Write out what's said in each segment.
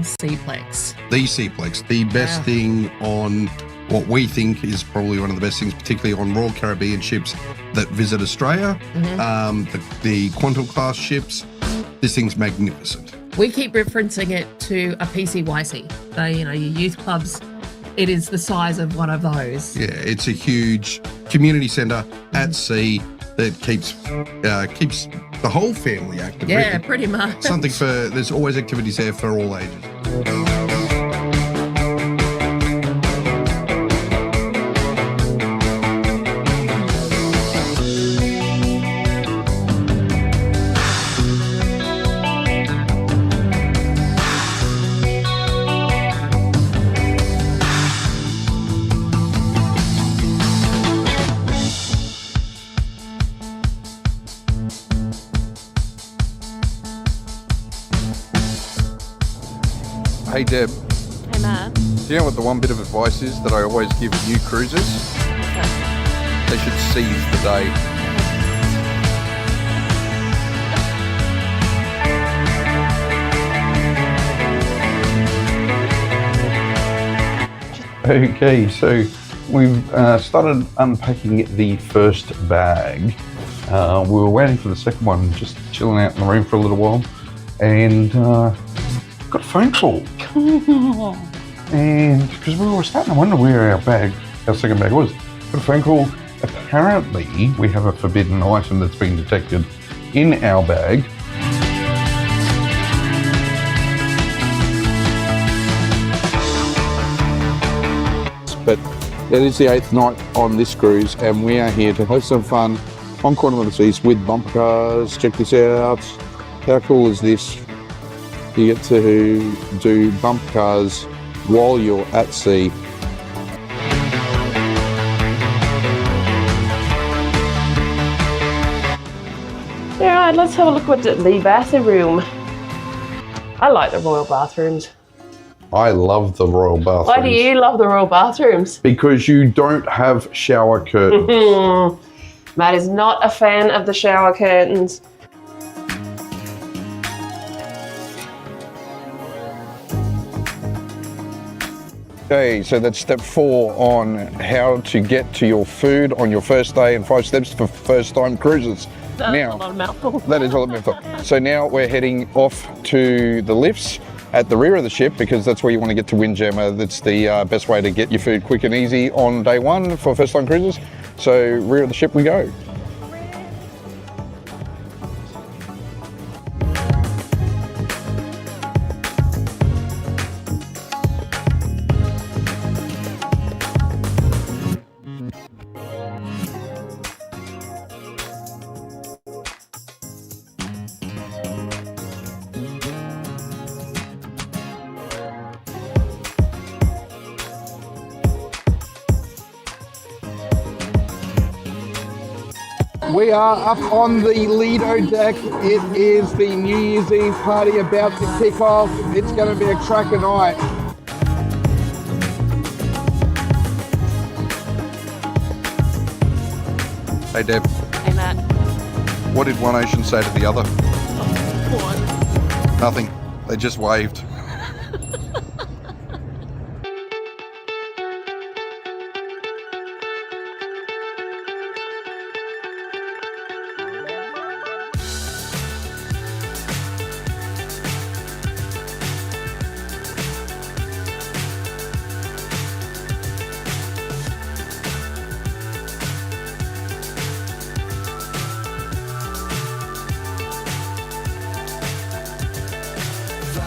and Seaplex. The Seaplex, the best thing on what we think is probably one of the best things, particularly on Royal Caribbean ships that visit Australia, the Quantum class ships. This thing's magnificent. We keep referencing it to a PCYC. So, your youth clubs, it is the size of one of those. Yeah, it's a huge community centre at sea that keeps the whole family active. Yeah, really. pretty much. There's always activities there for all ages. Hey Deb, Hey Matt. do you know what the one bit of advice is that I always give new cruisers? They should seize the day. Okay, so we've started unpacking the first bag. We were waiting for the second one, just chilling out in the room for a little while, and got a phone call. And because we were starting to wonder where our second bag was, got a phone call. Apparently, we have a forbidden item that's been detected in our bag. But it is the 8th night on this cruise and we are here to have some fun on Quantum of the Seas with bumper cars. Check this out. How cool is this? You get to do bumper cars while you're at sea. Alright, let's have a look at the bathroom. I like the royal bathrooms. I love the royal bathrooms. Why do you love the royal bathrooms? Because you don't have shower curtains. Matt is not a fan of the shower curtains. Okay, so that's step 4 on how to get to your food on your first day and 5 steps for first time cruises. That's Now, a lot of mouthful. that is all the mouthful. So now we're heading off to the lifts at the rear of the ship because that's where you want to get to Windjammer. That's the best way to get your food quick and easy on day 1 for first time cruises. So rear of the ship we go. We are up on the Lido deck. It is the New Year's Eve party about to kick off. It's going to be a cracker night. Hey Deb, Hey Matt. what did one ocean say to the other? What? Nothing. They just waved.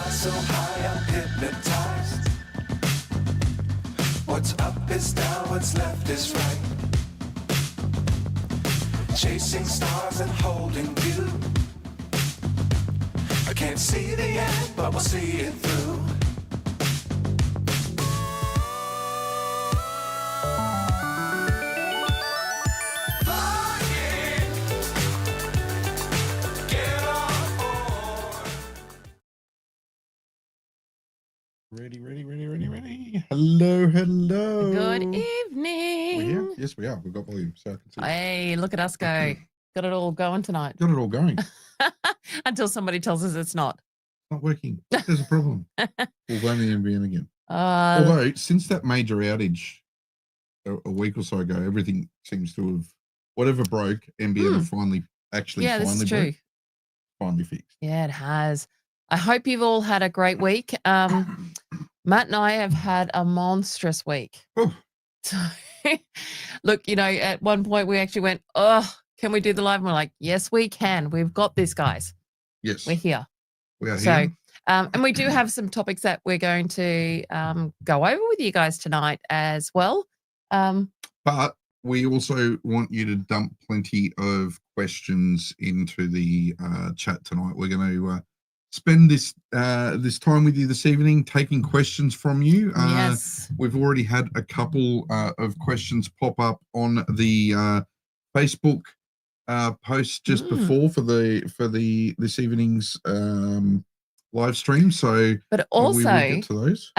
So high I'm hypnotized. What's up is down, what's left is right. Chasing stars and holding you. I can't see the end, but we'll see it through. Ready. Hello. Good We're evening. here? Yes, we are. We've got volume, so I can see. Hey, look at us go. Got it all going tonight. Got it all going. It's Until somebody tells us it's not. not working. There's a problem. We'll blame the NBN again. Uh, Although, since that major outage a week or so ago, everything seems to have, whatever broke, NBN have finally yeah, this is true. broke, finally fixed. Yeah, it has. I hope you've all had a great week. Matt and I have had a monstrous week. Oh. So, look, at one point we actually went, oh, can we do the live? And we're like, yes, we can. We've got this, guys. Yes. We're here. We are So, here. and we do have some topics that we're going to go over with you guys tonight as well. But we also want you to dump plenty of questions into the chat tonight. We're going to spend this time with you this evening, taking questions from you. Yes. We've already had a couple of questions pop up on the Facebook post just before for this evening's live stream. So, but also, we will get to those.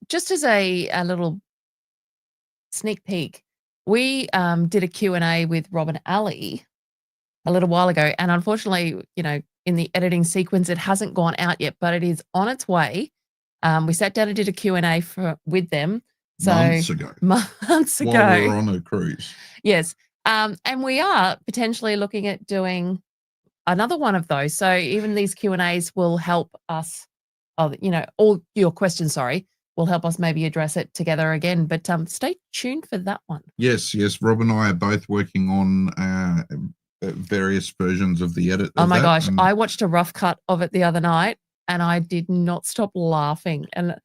just as a little sneak peek, we did a Q&A with Rob and Ali a little while ago, and unfortunately, in the editing sequence, it hasn't gone out yet, but it is on its way. We sat down and did a Q&A with them. So months ago. While we were on a cruise. Yes. And we are potentially looking at doing another one of those. So even these Q&As will help us, all your questions, will help us maybe address it together again. But stay tuned for that one. Yes. Rob and I are both working on various versions of the edit. Oh my gosh. I watched a rough cut of it the other night and I did not stop laughing. And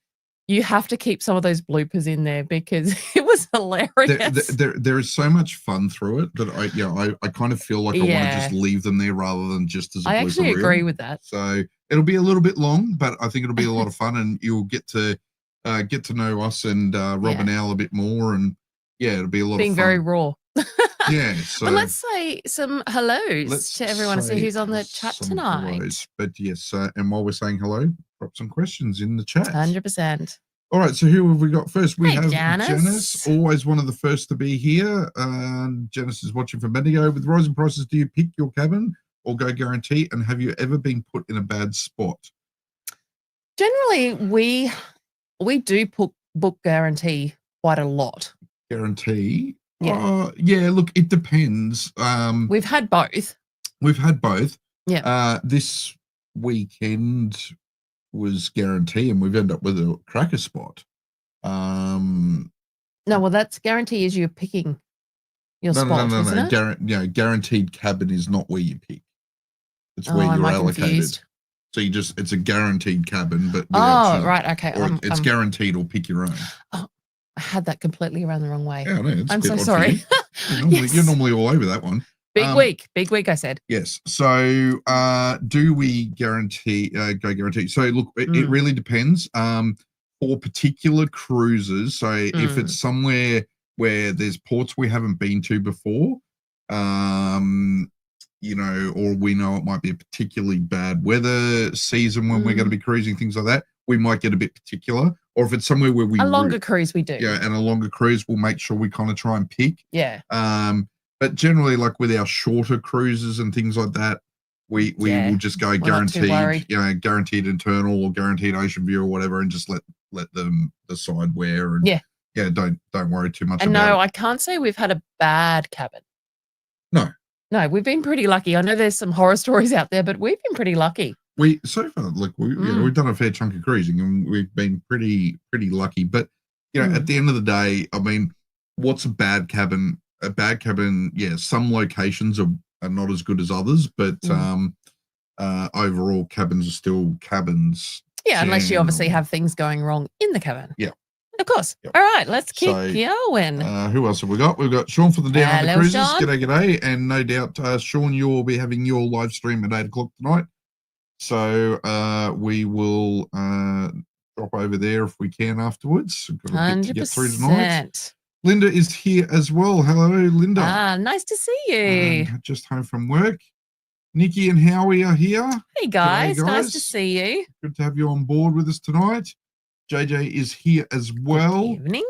you have to keep some of those bloopers in there because it was hilarious. There is so much fun through it that I kind of feel like I want to just leave them there rather than just as a blooper I actually reel. agree with that. So it'll be a little bit long, but I think it'll be a lot of fun and you'll get to know us and Rob and Al a bit more. And it'll be a lot of fun. Being very raw. Yeah. So well, let's say some hellos to everyone to see who's on the chat tonight. Hellos. But yes, and while we're saying hello, drop some questions in the chat. 100%. All right, so who have we got first? We have Janice, always one of the first to be here. Janice is watching from Bendigo. With rising prices, do you pick your cabin or go guarantee? And have you ever been put in a bad spot? Generally, we do book guarantee quite a lot. Guarantee? Yeah. Look, it depends. We've had both. Yeah. This weekend was guarantee and we've ended up with a cracker spot. No, well, that's guarantee is you're picking your spot, isn't it? Guaranteed cabin is not where you pick. It's where you're allocated. Confused? So it's a guaranteed cabin, but right, okay. Or it's guaranteed or pick your own. Oh, I had that completely around the wrong way. Yeah, I know, I'm so sorry. You're normally all over that one. Big week, I said. Yes. So do we guarantee, go guarantee? So look, it really depends. For particular cruises, so if it's somewhere where there's ports we haven't been to before, or we know it might be a particularly bad weather season when we're going to be cruising, things like that, we might get a bit particular. Or if it's somewhere where a longer cruise we do. Yeah, and a longer cruise, we'll make sure we kind of try and pick. Yeah. But generally, like with our shorter cruises and things like that, we will just go guaranteed, guaranteed internal or guaranteed ocean view or whatever, and just let them decide where. And don't worry too much. And about it. I can't say we've had a bad cabin. No, we've been pretty lucky. I know there's some horror stories out there, but we've been pretty lucky. So far, look, we've done a fair chunk of cruising and we've been pretty lucky. But at the end of the day, I mean, what's a bad cabin? A bad cabin, some locations are not as good as others, but overall cabins are still cabins. Yeah, unless you obviously have things going wrong in the cabin. Yeah. Of course. Yep. All right, let's keep going. Who else have we got? We've got Sean for the Down Under Cruises. Sean. G'day. And no doubt, Sean, you will be having your live stream at 8 o'clock tonight. So we will drop over there if we can afterwards. We've got a bit to get through tonight. Linda is here as well. Hello, Linda. Nice to see you. Just home from work. Nikki and Howie are here. Hey, guys. Nice to see you. Good to have you on board with us tonight. JJ is here as well. Good evening.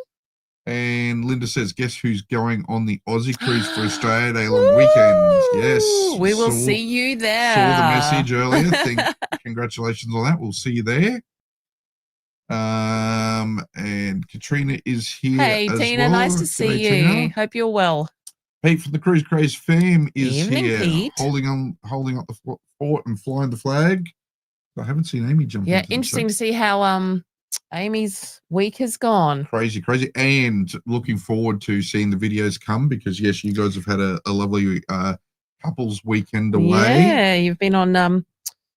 And Linda says, guess who's going on the Aussie cruise for Australia Day long weekend? Yes. We will see you there. Saw the message earlier. Congratulations on that. We'll see you there. And Katrina is here. Hey, as Tina, well. nice to G'day, see you. Tina. Hope you're well. Pete from the Cruise Craze fam is Evening, here, Pete. holding up the fort and flying the flag. I haven't seen Amy jump Yeah, into interesting the to see how Amy's week has gone. chat. Crazy, and looking forward to seeing the videos come because yes, you guys have had a lovely couples weekend away. Yeah, you've been on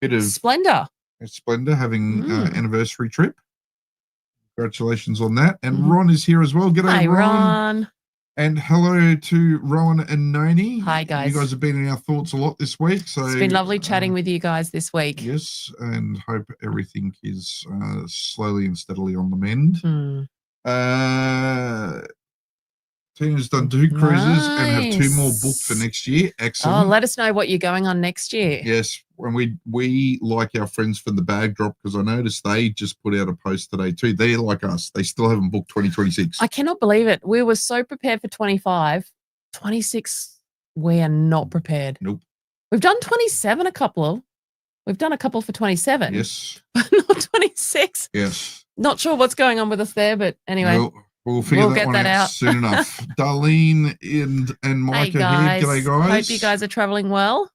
Bit of Splendor. Splendor having Mm. anniversary trip. Congratulations on that. And Mhm. Ron is here as well. G'day, Hi, Ron. Ron. And hello to Rowan and Noni. Hi, guys. You guys have been in our thoughts a lot this week. So It's been lovely chatting with you guys this week. Yes, and hope everything is slowly and steadily on the mend. Hmm. Tina's done 2 cruises and have 2 more booked for Nice. next year. Oh, Excellent. let us know what you're going on next year. Yes, when we like our friends from the Bag Drop because I noticed they just put out a post today too. They're like us. They still haven't booked 2026. I cannot believe it. We were so prepared for 25. 26, we are not prepared. Nope. We've done 27 a couple of. We've done a couple for 27. Yes, But not 26. yes. Not sure what's going on with us there, but anyway. We'll figure we'll that get one that out. soon enough. Darlene and Micah Hey guys. here. G'day, guys. Hope you guys are traveling well.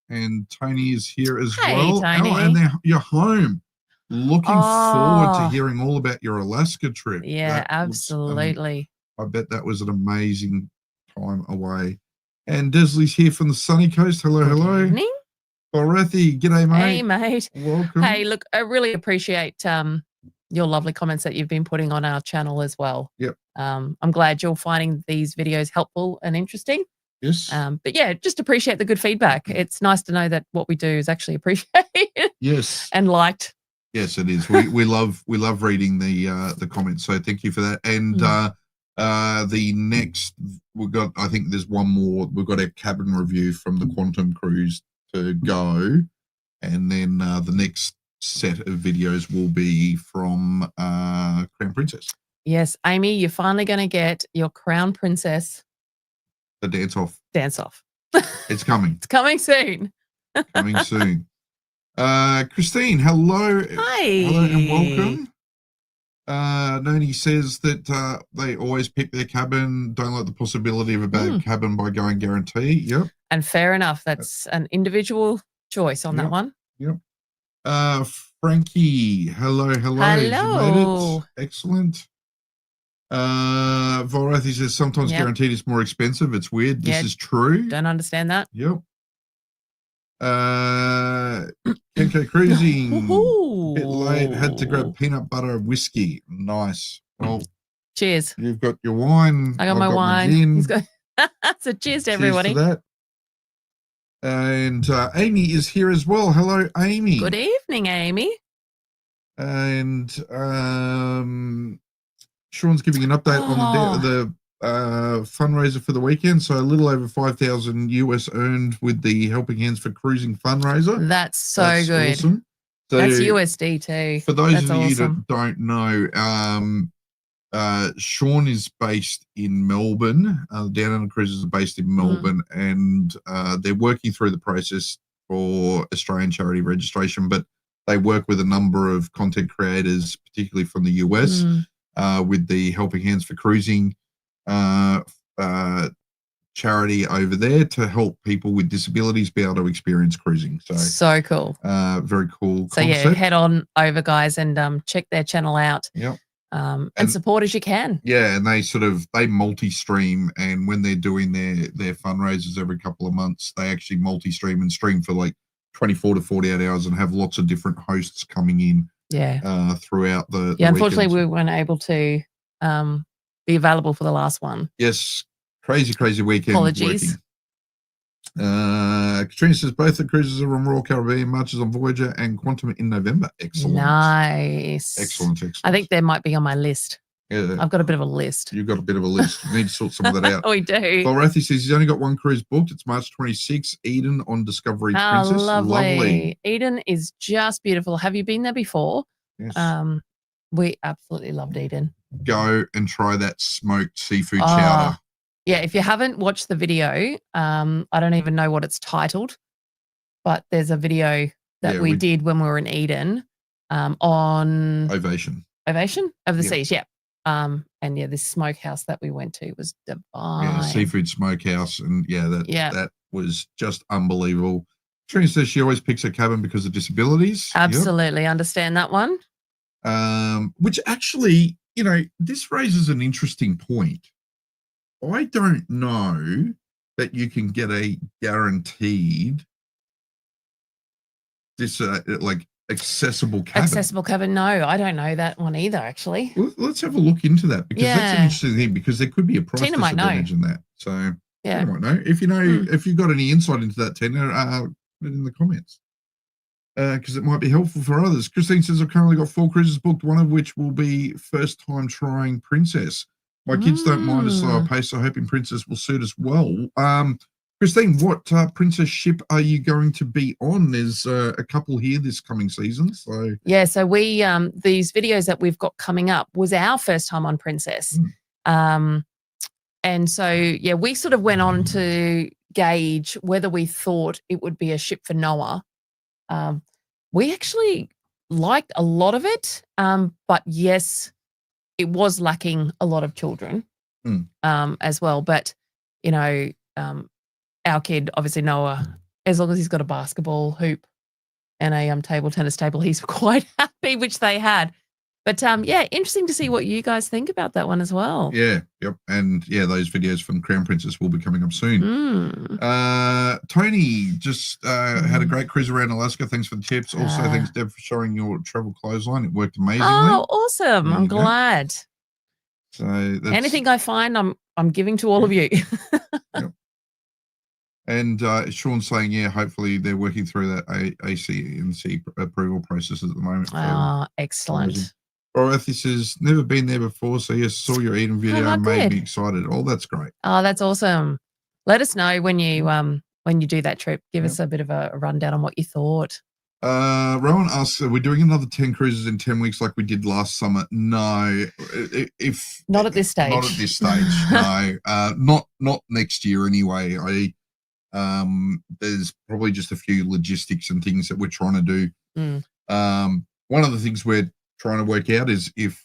And Tony is here as Hey, well. Tony. Oh, and you're home. Looking forward to Oh. hearing all about your Alaska trip. Yeah, That looks absolutely. I bet that was an amazing time away. And Desley's here from the sunny coast. Hello, Good hello. evening. Dorothy, g'day, mate. Hey, mate. Welcome. Hey, look, I really appreciate your lovely comments that you've been putting on our channel as well. Yep. I'm glad you're finding these videos helpful and interesting. Yes. But yeah, just appreciate the good feedback. It's nice to know that what we do is actually appreciated Yes. and liked. Yes, it is. We love reading the comments. So thank you for that. And the next we've got, I think there's one more. We've got a cabin review from the Quantum Cruise to go, and then the next set of videos will be from Crown Princess, Yes, Amy, you're finally going to get your Crown Princess the dance off. dance off. It's coming. It's coming soon. Coming soon. Christine, hello. Hi. Hello and welcome. Noni says that they always pick their cabin, don't like the possibility of a bad cabin by going guarantee. Yep. And fair enough. That's an individual choice on that one. Yep. Frankie, hello. You made Hello. it. Excellent. Volrathy says sometimes Yep. guaranteed is more expensive. It's weird. This Yeah. is true. Don't understand that. Yep. Kenko Cruising. Bit late. Had to grab peanut butter and whiskey. Nice. Well, Cheers. you've got your wine. I got I've my wine. gin. He's got so cheers to Cheers everybody. to that. And Amy is here as well. Hello, Amy. Good evening, Amy. And Sean's giving an update on the fundraiser for the weekend. So a little over 5,000 US earned with the Helping Hands for Cruising fundraiser. That's so good. Awesome. So That's USD too. for those That's of you awesome. that don't know, Sean is based in Melbourne. Down Under Cruises are based in Melbourne, and they're working through the process for Australian charity registration, but they work with a number of content creators, particularly from the US, with the Helping Hands for Cruising charity over there to help people with disabilities be able to experience cruising. So cool. Very cool So concept. yeah, head on over, guys, and check their channel out. Yep. And support as you can. Yeah, and they multi-stream, and when they're doing their fundraisers every couple of months, they actually multi-stream and stream for like 24 to 48 hours and have lots of different hosts coming in throughout the Unfortunately, weekends. we weren't able to be available for the last one. Yes, crazy weekend. Apologies. Katrina says both the cruises are on Royal Caribbean, Marches on Voyager and Quantum in November. Excellent. Nice. Excellent. I think they might be on my list. Yeah, I've got a bit of a list. you've got a bit of a list. You need to sort some of that out. We do. Volrathy says he's only got one cruise booked. It's March 26th, Eden on Discovery Oh, Princess. lovely. Eden is just beautiful. Have you been there before? Yes. We absolutely loved Eden. Go and try that smoked seafood chowder. Yeah, if you haven't watched the video, I don't even know what it's titled, but there's a video that Yeah, we we- did when we were in Eden on Ovation. Ovation of the Yep. Seas. Yeah. And yeah, this smokehouse that we went to was divine. Yeah, seafood smokehouse, and Yeah. that was just unbelievable. Trina says she always picks her cabin because of disabilities. Yep. Absolutely understand that one. Which actually, this raises an interesting point. I don't know that you can get a guaranteed accessible cabin. Accessible cabin. No, I don't know that one either, actually. Well, let's have a look into that, because that's an Yeah. interesting thing, because there could be a price Tina might know. disadvantage in that. So Yeah. Tina might know. If you know, if you've got any insight into that, Tina, put it in the comments. Because it might be helpful for others. Christine says, I've currently got 4 cruises booked, one of which will be first time trying Princess. My kids don't mind a slower pace, so hoping Princess will suit us well. Christine, what Princess ship are you going to be on? There's a couple here this coming season. So yeah, so we these videos that we've got coming up was our first time on Princess. And so yeah, we sort of went on to gauge whether we thought it would be a ship for Noah. We actually liked a lot of it, but yes, it was lacking a lot of children as well. But our kid, obviously Noah, as long as he's got a basketball hoop and a table tennis table, he's quite happy, which they had. But interesting to see what you guys think about that one as well. yeah, yep, and those videos from Crown Princess will be coming up soon. Tony just had a great cruise around Alaska. Thanks for the tips. Also, thanks Deb for showing your travel clothesline. It worked amazingly. Oh, awesome! I'm glad. So that's, anything I find, I'm giving to all of you. Yep. And Sean's saying, hopefully they're working through that ACNC approval process at the moment. Excellent. Dorothy says, never been there before, so yes, saw your Eden video and made me excited. Oh, that's great. Oh, that's awesome. Let us know when you do that trip. Give us a bit of a rundown on what you thought. Rowan asks, are we doing another 10 cruises in 10 weeks like we did last summer? No. Not at this stage. Not at this stage, no. Not next year anyway. There's probably just a few logistics and things that we're trying to do. One of the things we're trying to work out is if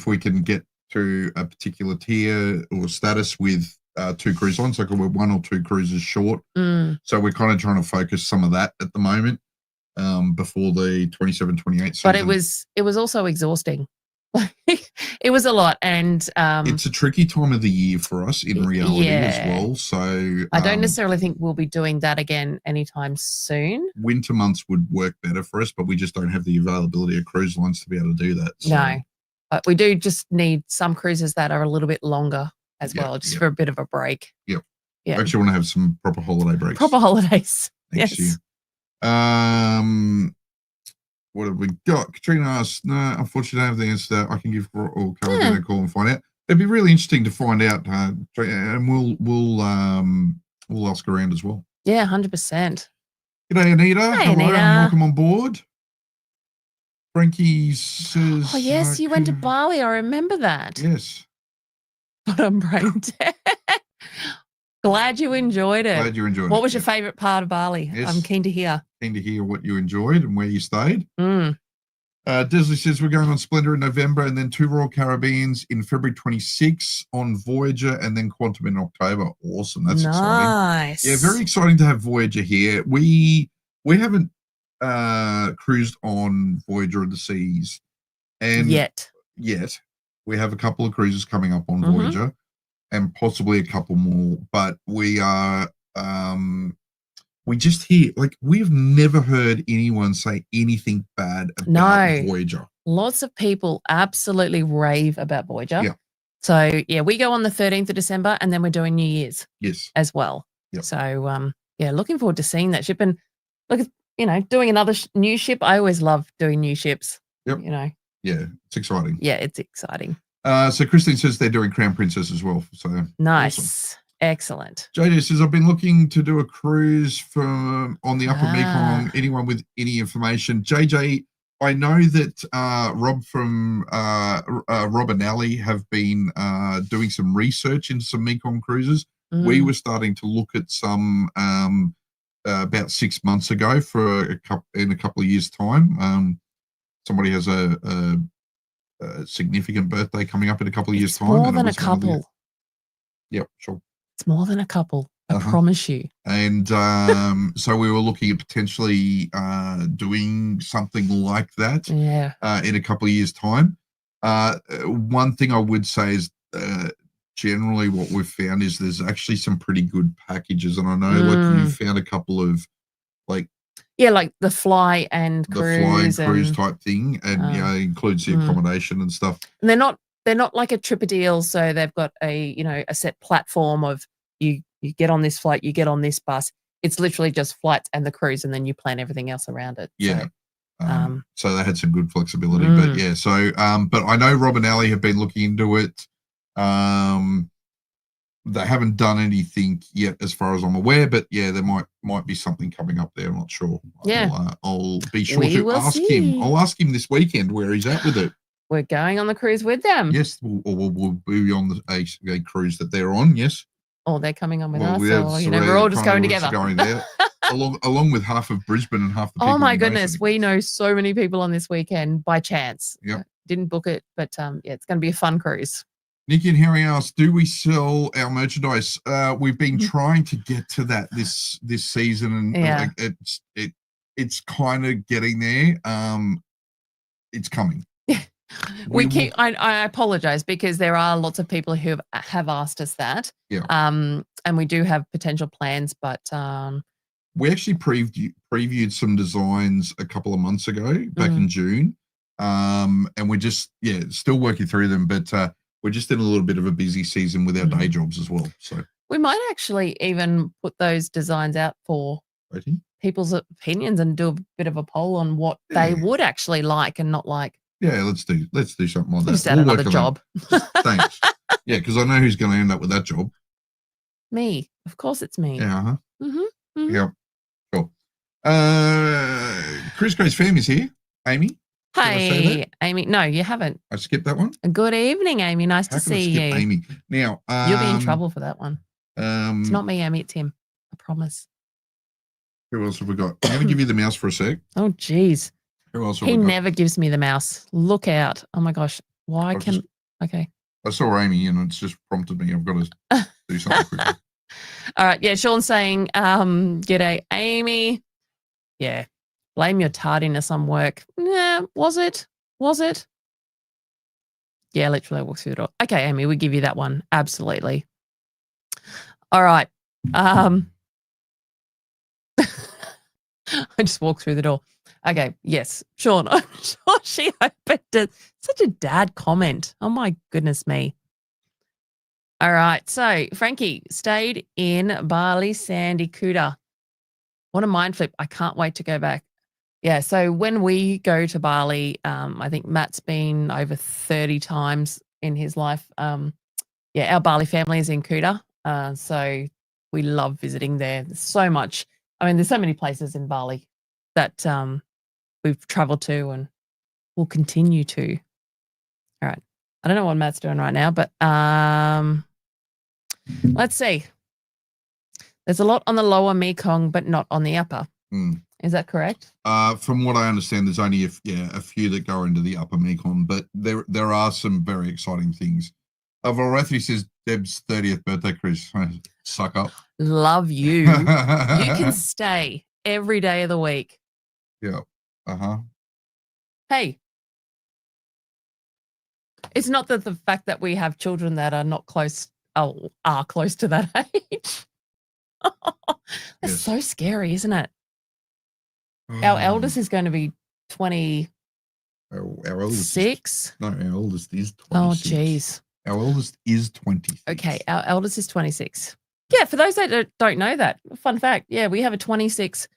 we can get to a particular tier or status with 2 cruise lines, like we're 1 or 2 cruises short. So we're kind of trying to focus some of that at the moment before the 27-28 season. But it was also exhausting. It was a lot, and it's a tricky time of the year for us in reality as well. So I don't necessarily think we'll be doing that again anytime soon. Winter months would work better for us, but we just don't have the availability of cruise lines to be able to do that. So. No, but we do just need some cruises that are a little bit longer as well, just for a bit of a break. Yep. Yeah. I actually want to have some proper holiday breaks. Proper holidays. Next year. What have we got? Katrina asks, no, unfortunately, I don't have the answer to that. I can give or Carol a call and find out. It'd be really interesting to find out, and we'll ask around as well. Yeah, 100%. G'day, Anita. Hey, Anita. Welcome on board. Frankie says, oh yes, you went to Bali. I remember that. Yes. But I'm brain dead. Glad you enjoyed it. Glad you enjoyed it. What was your favourite part of Bali? Yes. I'm keen to hear. Keen to hear what you enjoyed and where you stayed. Desley says we're going on Splendor in November and then 2 Royal Caribbeans in February 26 on Voyager and then Quantum in October. Awesome. That's nice. exciting. Yeah, very exciting to have Voyager here. We haven't cruised on Voyager of the Seas and yet. We have a couple of cruises coming up on Voyager and possibly a couple more, but we are we just hear, like, we've never heard anyone say anything bad about Voyager. Lots of people absolutely rave about Voyager. Yeah. So, we go on the 13th of December and then we're doing New Year's as well. Yep. So, looking forward to seeing that ship. And look, doing another new ship. I always love doing new ships. Yep. Yeah, it's exciting. Yeah, it's exciting. So Christine says they're doing Crown Princess as well. So nice. Awesome. Excellent. JJ says, I've been looking to do a cruise on the Upper Mekong. Anyone with any information? JJ, I know that Rob from Rob and Ali have been doing some research into some Mekong cruises. We were starting to look at some about 6 months ago in a couple of years' time. somebody has a significant birthday coming up in a couple of years' It's time. more and it than a was one of the- couple. Yep, sure. It's more than a couple. I Uh-huh. promise you. And so we were looking at potentially doing something like that Yeah. in a couple of years' time. One thing I would say is generally what we've found is there's actually some pretty good packages. And I know like you found a couple of like Yeah, like the fly and the flying cruise. cruise And, type thing, and you know, includes the accommodation and stuff. and they're not like a trip a deal. So they've got a set platform of you get on this flight, you get on this bus. It's literally just flights and the cruise, and then you plan everything else around it. Yeah. So, So they had some good flexibility, but yeah. So, but I know Rob and Ali have been looking into it. They haven't done anything yet, as far as I'm aware. But yeah, there might be something coming up there. I'm not sure. Yeah. I'll be sure We to will ask see. him. I'll ask him this weekend where he's at with it. we're going on the cruise with them. Yes, we'll be on a cruise that they're on. Yes. Or they're coming on with Well, us. yeah, Or, so we're all just kind going of together. Going there, along with half of Brisbane and half the people. Oh my in goodness, Mason. we know so many people on this weekend by chance. Yep. Didn't book it, but yeah, it's going to be a fun cruise. Nikki and Harry asked, "Do we sell our merchandise?" We've been trying to get to that this season, and Yeah. like, it's kind of getting there. It's coming. We We keep. I apologize because there are lots of people who have asked us that. Yeah. And we do have potential plans, but We actually previewed some designs a couple of months ago, back in June, and we're just still working through them, but we're just in a little bit of a busy season with our day jobs as well. So we might actually even put those designs out for waiting. people's opinions and do a bit of a poll on what they Yeah. would actually like and not like. Yeah, let's do something like that. Just add We'll another work on that. job. Thanks. Yeah, because I know who's going to end up with that job. Me, of course, it's me. Yeah. Mhm. Yep. Cool. Chris Grace Fam is here. Amy, Did I say Hey, Amy. No, you haven't. I skipped that one. Good evening, Amy. Nice How to can I see skip you. Amy? Now, You'll be in trouble for that one. It's not me, Amy. It's him. I promise. Who else have we got? I'm going to give you the mouse for a sec. Oh, geez. Who else have He we got? never gives me the mouse. Look out. Oh, my gosh. Why I'll can... just- Okay. I saw Amy and it's just prompted me. I've got to do something quickly. All right. Yeah, Sean's saying, g'day, Amy. Yeah. Blame your tardiness on work. Nah, was it? Was it? Yeah, literally walk through the door. Okay, Amy, we give you that one. Absolutely. All right. I just walked through the door. Okay, yes. Sean, I'm sure she opened it. Such a dad comment. Oh my goodness me. All right. So Frankie stayed in Bali Sandy Kuta. What a mind flip. I can't wait to go back. Yeah. So when we go to Bali, I think Matt's been over 30 times in his life. Yeah, our Bali family is in Kuta. So we love visiting there. There's so much. I mean, there's so many places in Bali that we've traveled to and will continue to. All right. I don't know what Matt's doing right now, but let's see. There's a lot on the lower Mekong, but not on the upper. Is that correct? From what I understand, there's only a few that go into the upper Mekong, but there are some very exciting things. Valrathi says Deb's 30th birthday cruise. Suck up. Love you. You can stay every day of the week. Yeah. Uh-huh. Hey, it's not that the fact that we have children that are not close, are close to that age. That's Yes. so scary, isn't it? Our eldest is going to be 26. Our eldest. No, our oldest is 26. Oh, geez. Our eldest is 20. Okay, our eldest is 26. Yeah, for those that don't know that, fun fact, yeah, we have a 26,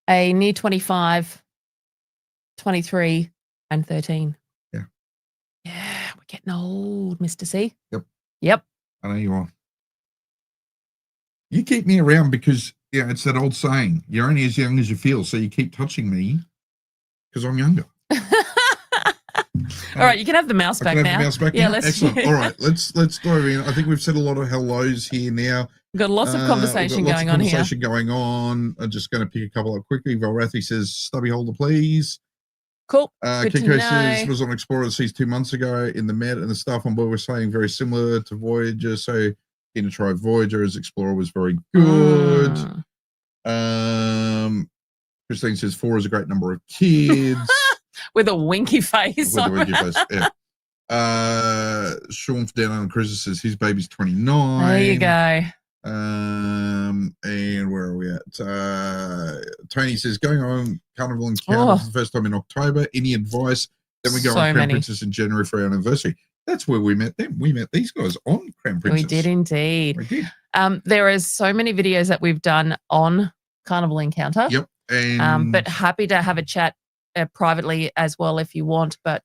a near 25, 23, and 13. Yeah. Yeah, we're getting old, Mr. C. Yep. Yep. I know you are. You keep me around because, yeah, it's that old saying, you're only as young as you feel, so you keep touching me because I'm younger. All right, you can have the mouse I back can now. have the mouse back Yeah, now? let's Excellent. All right, let's dive in. I think we've said a lot of hellos here now. We've got lots of We've conversation got lots going of on here. conversation going on. I'm just going to pick a couple up quickly. Valrathi says, stubby holder, please. Cool. Good to Kiko know. says was on Explorer of the Seas 2 months ago in the Met, and the staff on board were saying very similar to Voyager. So keen to try Voyager as Explorer was very good. Christine says 4 is a great number of kids. With a winky face. With a winky face, yeah. Sean from Down Under Cruises says his baby's 29. There you go. And where are we at? Tony says going on Carnival Encounter for the first time in October. Any advice? Then we go on Crown Princess in January for our anniversary. That's where we met them. We met these guys on Crown Princess. We did indeed. We did. There is so many videos that we've done on Carnival Encounter. Yep. And but happy to have a chat privately as well if you want. But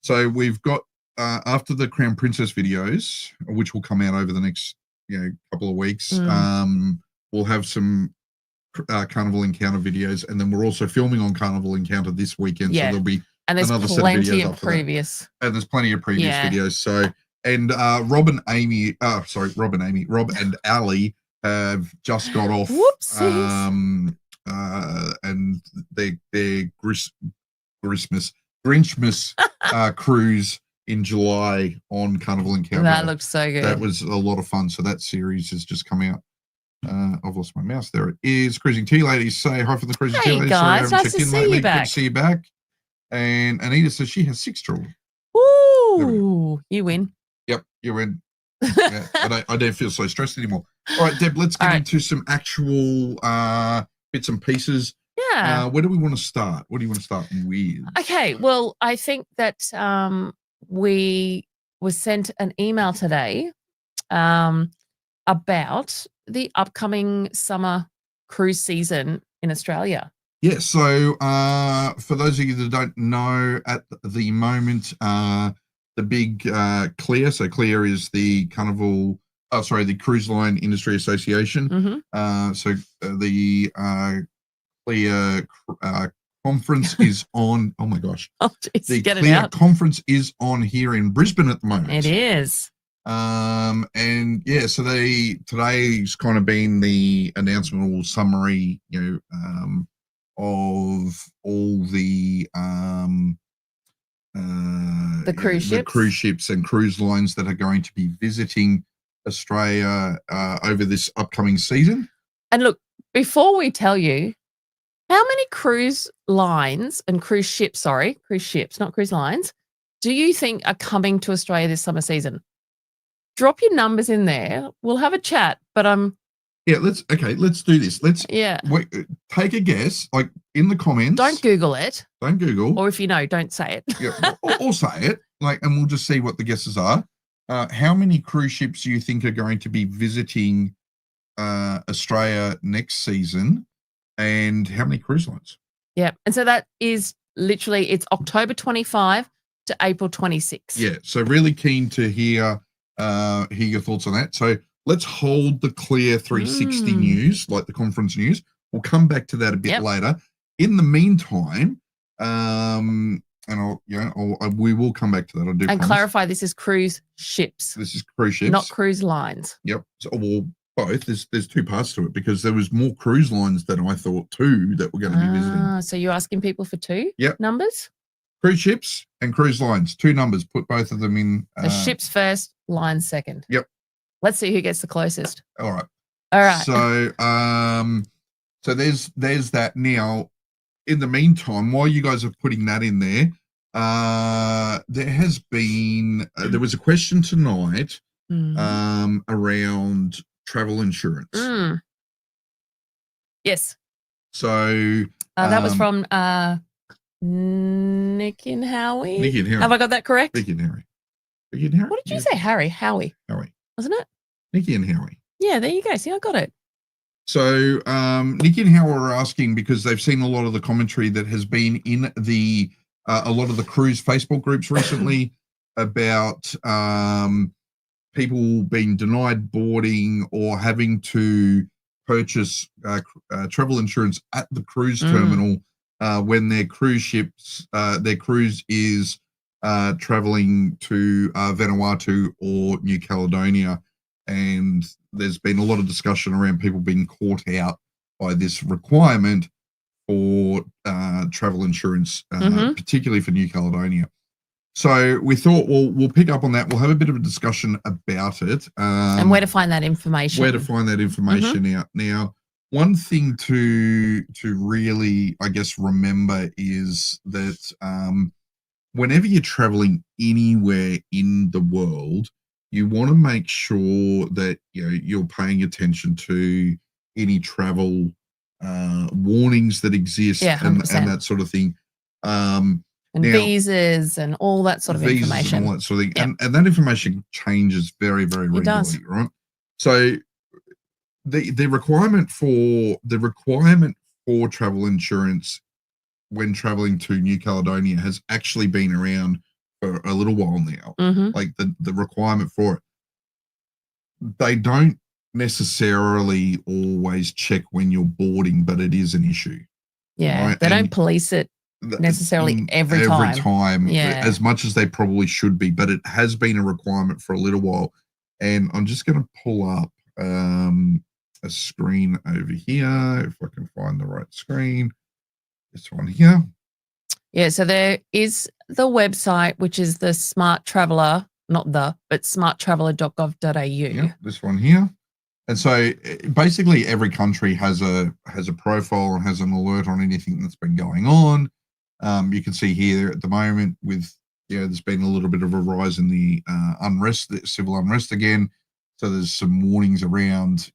so we've got after the Crown Princess videos, which will come out over the next couple of weeks, we'll have some Carnival Encounter videos, and then we're also filming on Carnival Encounter this weekend. So there'll be there's another plenty set of videos of previous. And there's plenty of previous videos. So Rob and Ali have just got off. Whoopsies. And their Grinchmas cruise in July on Carnival Encounter. That looked so good. That was a lot of fun. So that series has just come out. I've lost my mouse. There it is. Cruising Tea Ladies say hi from the Cruising Tea Ladies. Guys, nice to see you back. Good to see you back. And Anita says she has 6 children. Woo! You win. Yep, you win. Yeah, I don't feel so stressed anymore. All right, Deb, let's get into some actual bits and pieces. Yeah. Where do we want to start? What do you want to start with? Okay, well, I think that we were sent an email today about the upcoming summer cruise season in Australia. Yeah, so for those of you that don't know, at the moment, the big CLIA, so CLIA is the the Cruise Line Industry Association. So the CLIA conference is on, oh my gosh. Oh, geez, the get it CLIA out. conference is on here in Brisbane at the moment. It is. And yeah, so today's kind of been the announcement or summary, of all the cruise ships and cruise lines that are going to be visiting Australia over this upcoming season. And look, before we tell you, how many cruise lines and cruise ships, not cruise lines, do you think are coming to Australia this summer season? Drop your numbers in there. We'll have a chat, but let's do this. Take a guess, like in the comments. Don't Google it. Don't Google. Or if you know, don't say it. Yeah, or say it, and we'll just see what the guesses are. How many cruise ships do you think are going to be visiting Australia next season, and how many cruise lines? Yeah, and so that is literally, it's October 25 to April 26. Yeah, so really keen to hear your thoughts on that. So let's hold the CLIA 360 news, like the conference news. We'll come back to that a bit later. In the meantime, we will come back to that. I do. And clarify, this is cruise ships. This is cruise ships, not cruise lines. Yep. So, well, both. There's 2 parts to it because there was more cruise lines than I thought too that were going to be visiting. So you're asking people for 2 numbers? Cruise ships and cruise lines, 2 numbers. Put both of them in. So ships first, lines second. Yep. Let's see who gets the closest. All right. So so there's that. Now, in the meantime, while you guys are putting that in there, there was a question tonight around travel insurance. Yes. So that was from Nick and Howie. Nicky and Harry. Have I got that correct? Nicky and Harry. Nicky and Harry. What did you say, Harry? Howie. Wasn't it? Nicky and Howie. Yeah, there you go. See, I got it. So Nicky and Howie are asking because they've seen a lot of the commentary that has been in the a lot of the cruise Facebook groups recently about people being denied boarding or having to purchase travel insurance at the cruise terminal when their cruise is traveling to Vanuatu or New Caledonia. And there's been a lot of discussion around people being caught out by this requirement for travel insurance, Mhm. particularly for New Caledonia. So we thought, well, we'll pick up on that. We'll have a bit of a discussion about it. And where to find that information. Where to find that information out. Now, one thing to really, I guess, remember is that whenever you're traveling anywhere in the world, you want to make sure that you're paying attention to any travel warnings that exist, Yeah, and 100%. that sort of thing. And now, visas and all that sort of visas information. and all that sort of thing. Yep. And that information changes very, very It does. regularly, right? So the requirement for travel insurance when traveling to New Caledonia has actually been around for a little while now. Mhm. Like the requirement for it. They don't necessarily always check when you're boarding, but it is an issue. Yeah, right? they don't And police it necessarily every time. Yeah. as much as they probably should be, but it has been a requirement for a little while. And I'm just going to pull up a screen over here, if I can find the right screen. This one here. Yeah, so there is the website, which is the Smart Traveller, but smarttraveller.gov.au. Yeah, this one here. And so basically every country has a profile and has an alert on anything that's been going on. You can see here at the moment with, there's been a little bit of a rise in the civil unrest again. So there's some warnings around,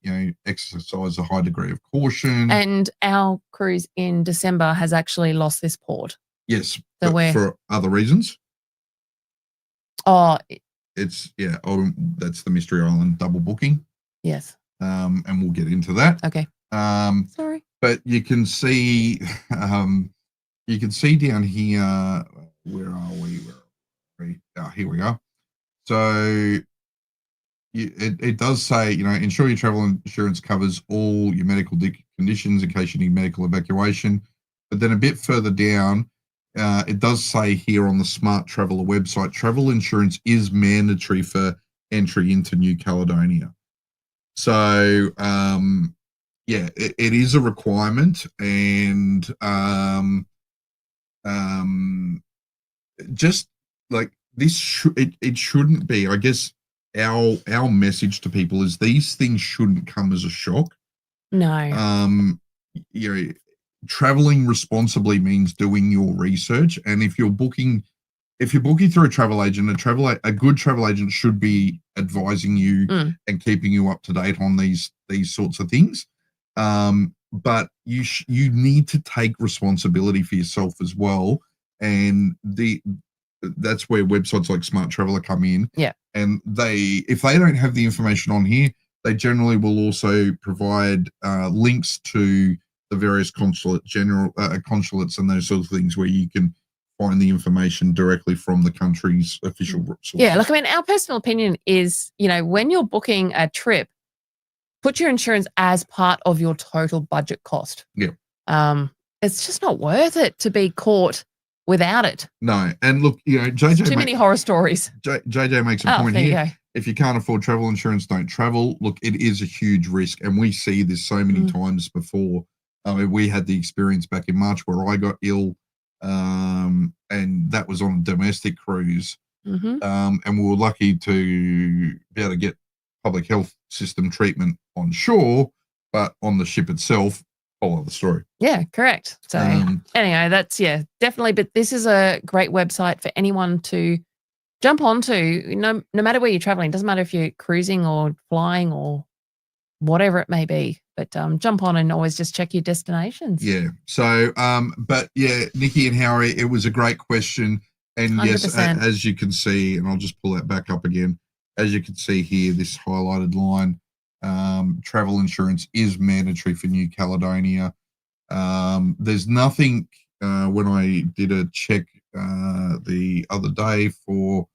exercise a high degree of caution. And our cruise in December has actually lost this port. Yes, So but for other reasons. Oh, It's, that's the Mystery Island double booking. yes. And we'll get into that. Okay. Sorry. But you can see down here, where are we? Here we are. So it does say, ensure your travel insurance covers all your medical conditions in case you need medical evacuation. But then a bit further down, it does say here on the Smart Traveller website, travel insurance is mandatory for entry into New Caledonia. So, it is a requirement, and just like this, it shouldn't be. I guess our message to people is these things shouldn't come as a shock. No. Traveling responsibly means doing your research, and if you're booking through a travel agent, a good travel agent should be advising you and keeping you up to date on these sorts of things. But you need to take responsibility for yourself as well, and that's where websites like Smart Traveller come in. Yeah. And if they don't have the information on here, they generally will also provide links to the various consulates and those sort of things where you can find the information directly from the country's official sources. Yeah, look, I mean, our personal opinion is, when you're booking a trip, put your insurance as part of your total budget cost. Yeah. It's just not worth it to be caught without it. No, and look, JJ Too many horror stories. JJ makes a point there here. You go. If you can't afford travel insurance, don't travel. Look, it is a huge risk, and we see this so many times before. I mean, we had the experience back in March where I got ill, and that was on a domestic cruise. And we were lucky to be able to get public health system treatment on shore, but on the ship itself, whole other story. Yeah, correct. So anyway, that's definitely. But this is a great website for anyone to jump onto. No matter where you're traveling, doesn't matter if you're cruising or flying or whatever it may be. But jump on and always just check your destinations. Yeah. So, but yeah, Nikki and Howie, it was a great question. And 100%. Yes, as you can see, and I'll just pull that back up again. As you can see here, this highlighted line, travel insurance is mandatory for New Caledonia. There's nothing, when I did a check the other day for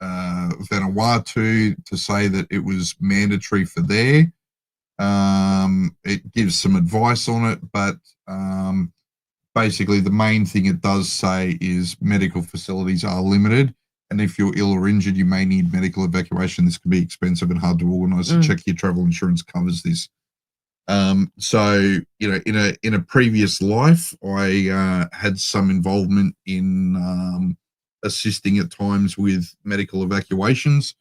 Vanuatu to say that it was mandatory for there. It gives some advice on it, but basically the main thing it does say is medical facilities are limited, and if you're ill or injured, you may need medical evacuation. This can be expensive and hard to organise, so check your travel insurance covers this. So in a previous life, I had some involvement in assisting at times with medical evacuations,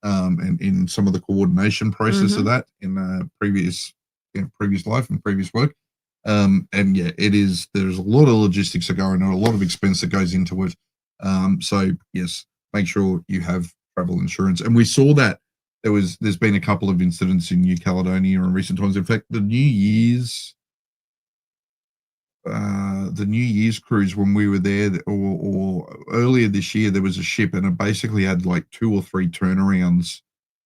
and in some of the coordination process of that in previous life and previous work. And yeah, there's a lot of logistics that go on, a lot of expense that goes into it. So yes, make sure you have travel insurance. And we saw that there's been a couple of incidents in New Caledonia in recent times. In fact, the New Year's cruise, when we were there, or earlier this year, there was a ship and it basically had like 2 or 3 turnarounds,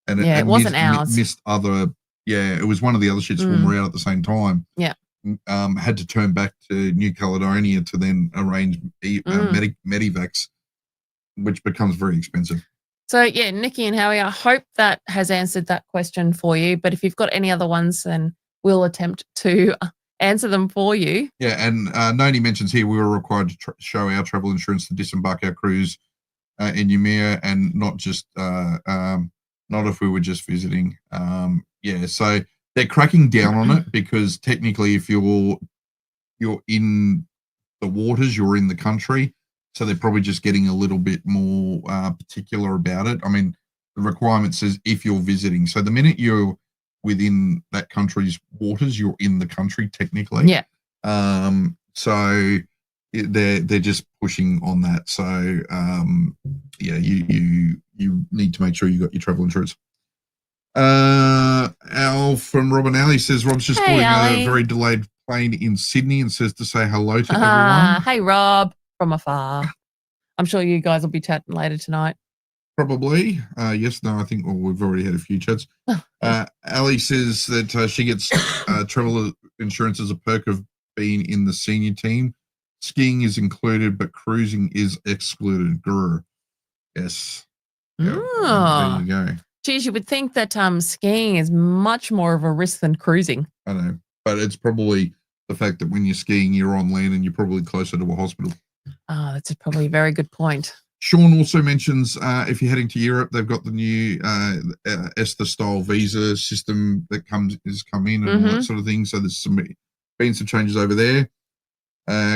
and Yeah, it wasn't ours. missed other. Yeah, it was one of the other ships when we were out at the same time. Yeah. Had to turn back to New Caledonia to then arrange medivacs, which becomes very expensive. So yeah, Nikki and Howie, I hope that has answered that question for you. But if you've got any other ones, then we'll attempt to answer them for you. Yeah, and Noni mentions here we were required to show our travel insurance to disembark our cruise in Noumea, and not just not if we were just visiting. Yeah, so they're cracking down on it, because technically, if you're in the waters, you're in the country, so they're probably just getting a little bit more particular about it. I mean, the requirement says if you're visiting, so the minute you're within that country's waters, you're in the country technically. Yeah. So they're just pushing on that. So yeah, you need to make sure you got your travel insurance. Al from Robin Alley says Rob's just boarding a very delayed plane in Sydney and says to say hello to everyone. Hey Rob from afar. I'm sure you guys will be chatting later tonight. Probably. Yes, no, I think we've already had a few chats. Ali says that she gets travel insurance as a perk of being in the senior team. Skiing is included, but cruising is excluded. Grr. Yes. Yep. There you go. Geez, you would think that skiing is much more of a risk than cruising. I know, but it's probably the fact that when you're skiing, you're on land and you're probably closer to a hospital. Oh, that's probably a very good point. Sean also mentions if you're heading to Europe, they've got the new ESTA-style visa system that has come in and all that sort of thing. So there's been some changes over there.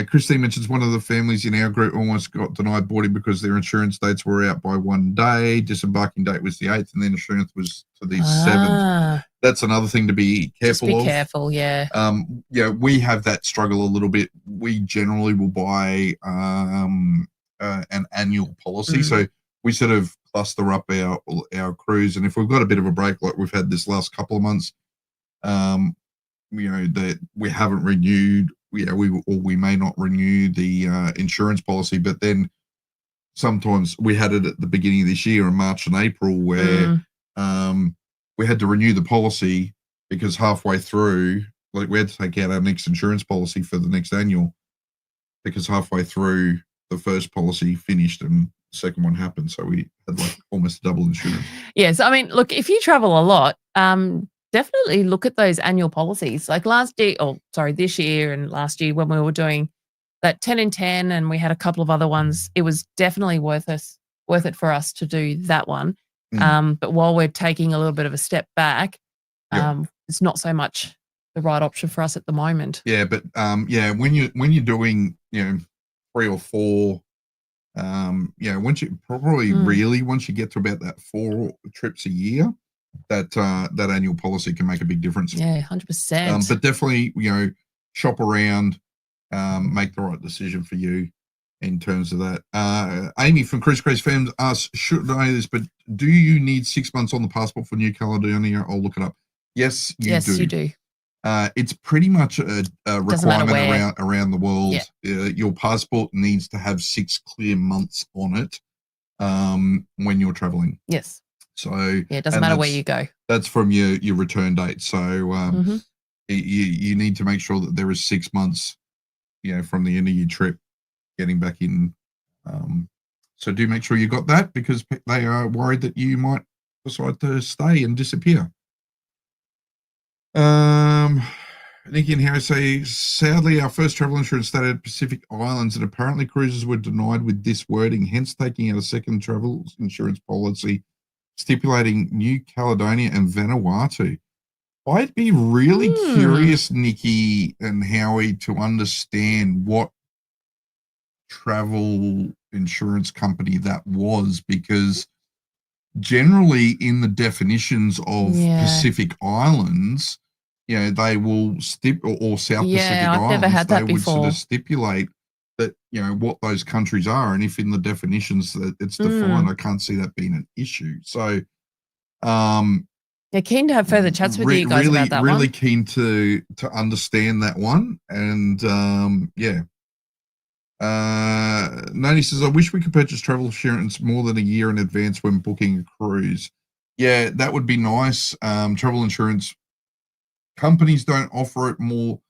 Christine mentions one of the families in our group almost got denied boarding because their insurance dates were out by 1 day. Disembarking date was the 8th, and then insurance was to the 7th. That's another thing to be careful of. Just be careful, yeah. Yeah, we have that struggle a little bit. We generally will buy an annual policy, so we sort of cluster up our cruise, and if we've got a bit of a break like we've had this last couple of months, that we haven't renewed. We may not renew the insurance policy, but then sometimes we had it at the beginning of this year in March and April where we had to renew the policy because halfway through, like we had to take out our next insurance policy for the next annual because halfway through the first policy finished and the second one happened. So we had like almost double insurance. Yes. I mean, look, if you travel a lot, definitely look at those annual policies. Like this year and last year when we were doing that 10 in 10 and we had a couple of other ones, it was definitely worth it for us to do that one. But while we're taking a little bit of a step back, it's not so much the right option for us at the moment. Yeah, but when you're doing 3 or 4, once you get to about that 4 trips a year, that annual policy can make a big difference. Yeah, 100%. But definitely, shop around, make the right decision for you in terms of that. Amy from Chris Grace Fans asks, should I know this, but do you need 6 months on the passport for New Caledonia? I'll look it up. Yes, you do. It's pretty much a requirement around the world. Yeah. Your passport needs to have 6 clear months on it when you're traveling. Yes. So it doesn't matter where you go. That's from your return date. So you need to make sure that there is 6 months, from the end of your trip, getting back in. So do make sure you got that because they are worried that you might decide to stay and disappear. Nikki and Harry say, sadly, our first travel insurance started at Pacific Islands and apparently cruises were denied with this wording, hence taking out a second travel insurance policy stipulating New Caledonia and Vanuatu. I'd be really Hmm. curious, Nikki and Howie, to understand what travel insurance company that was, because generally in the definitions of Yeah. Pacific Islands, they will or South Yeah, Pacific I've Islands, never had that they would sort before. of stipulate that, what those countries are. And if in the definitions that it's defined, I can't see that being an issue. So, Yeah, keen to have further chats with you guys really, about that really one. keen to understand that one. And yeah. Noni says, I wish we could purchase travel insurance more than a year in advance when booking a cruise. Yeah, that would be nice. Travel insurance companies don't offer it more.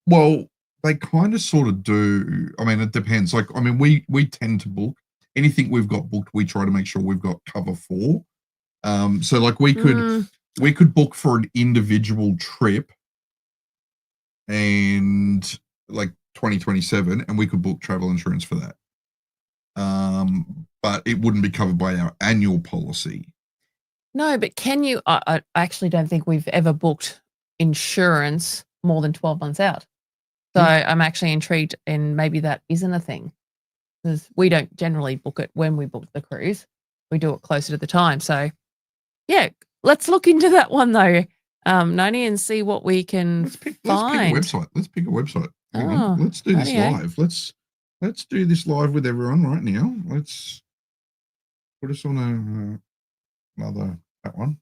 Well, they kind of sort of do. I mean, it depends. Like, I mean, we tend to book anything we've got booked. We try to make sure we've got cover for. So like we could book for an individual trip and like 2027, and we could book travel insurance for that. But it wouldn't be covered by our annual policy. No, but can you? I actually don't think we've ever booked insurance more than 12 months out. So I'm actually intrigued, and maybe that isn't a thing, because we don't generally book it when we book the cruise. We do it closer to the time. So yeah, let's look into that one though, Noni, and see what we can find. Let's pick a website. Hang Oh, on. Let's do this rightio. live. Let's do this live with everyone right now. Let's put us on that one.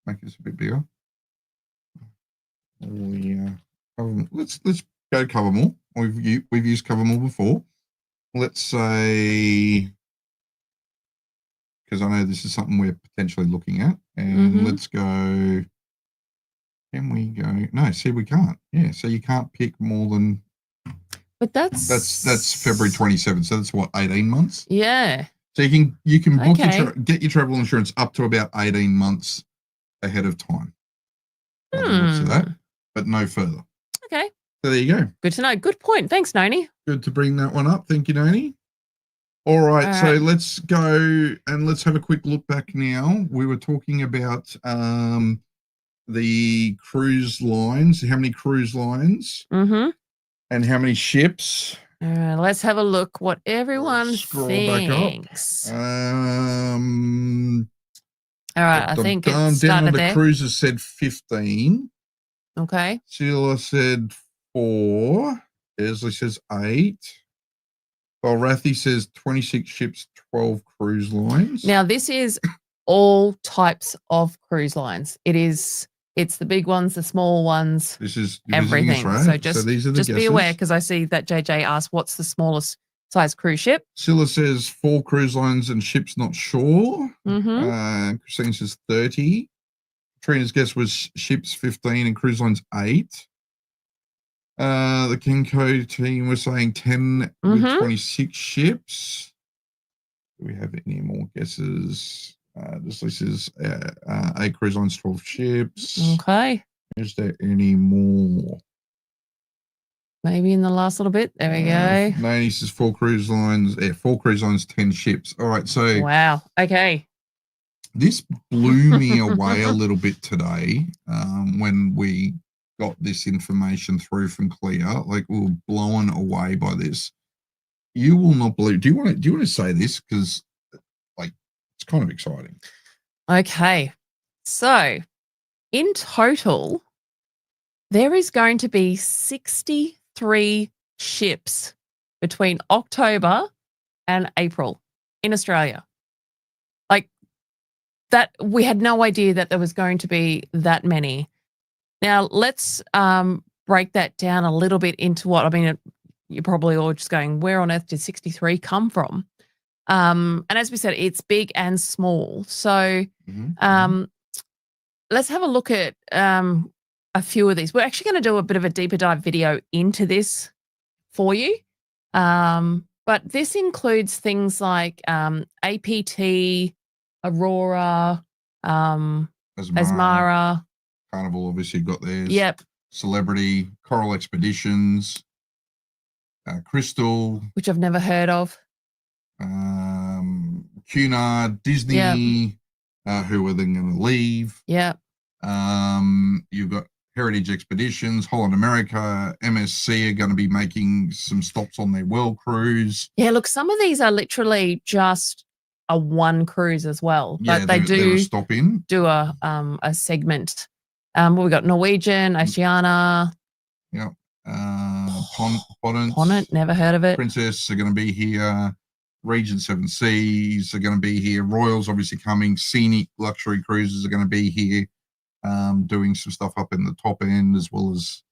Make this a bit bigger. Let's go Covermore. We've used Covermore before. Let's say, because I know this is something we're potentially looking at, and let's go. Can we go? No, see, we can't. Yeah, so you can't pick more than. But that's February 27th. So that's what, 18 months. Yeah. So you can book Okay. get your travel insurance up to about 18 months ahead of time. By the looks of that, but no further. Okay. So there you go. Good to know. Good point. Thanks, Noni. Good to bring that one up. Thank you, Noni. All right, so let's go and let's have a quick look back now. We were talking about the cruise lines, how many cruise lines, and how many ships. Let's have a look what everyone Scroll thinks. back up. All right, I think it started down on the there. cruisers said 15. Okay. Sheila said 4. Esley says 8. Rathi says 26 ships, 12 cruise lines. Now, this is all types of cruise lines. It's the big ones, the small ones, This is everything. So these are the just be aware, because I see that JJ asked, what's the smallest size cruise ship? Scylla says 4 cruise lines and ships not sure. Christine says 30. Trina's guess was ships 15 and cruise lines 8. The Kinko team was saying 10 with 26 ships. Do we have any more guesses? This list is 8 cruise lines, 12 ships. Okay. Is there any more? Maybe in the last little bit. There we go. Nani says 4 cruise lines. 4 cruise lines, 10 ships. All right, so Wow. Okay. this blew me away a little bit today when we got this information through from Clear. Like, we were blown away by this. You will not believe. Do you want to say this, because like it's kind of exciting? Okay. So, in total, there is going to be 63 ships between October and April in Australia. Like that, we had no idea that there was going to be that many. Now, let's break that down a little bit into what, I mean, you're probably all just going, where on earth did 63 come from? And as we said, it's big and small. So let's have a look at a few of these. We're actually going to do a bit of a deeper dive video into this for you. But this includes things like APT, Aurora, Asmara. Carnival obviously got theirs. Yep. Celebrity, Coral Expeditions, Crystal, which I've never heard of. Cunard, Disney, who are then going to leave. Yep. You've got Heritage Expeditions, Holland America, MSC are going to be making some stops on their world cruise. Yeah, look, some of these are literally just a one cruise as well, Yeah, but they they're do a stop in. do a segment. We got Norwegian, Oceania, Yeah. Ponant, Ponant, never heard of it. Princess are going to be here. Regent Seven Seas are going to be here. Royals obviously coming. Scenic luxury cruises are going to be here, doing some stuff up in the top end, as well as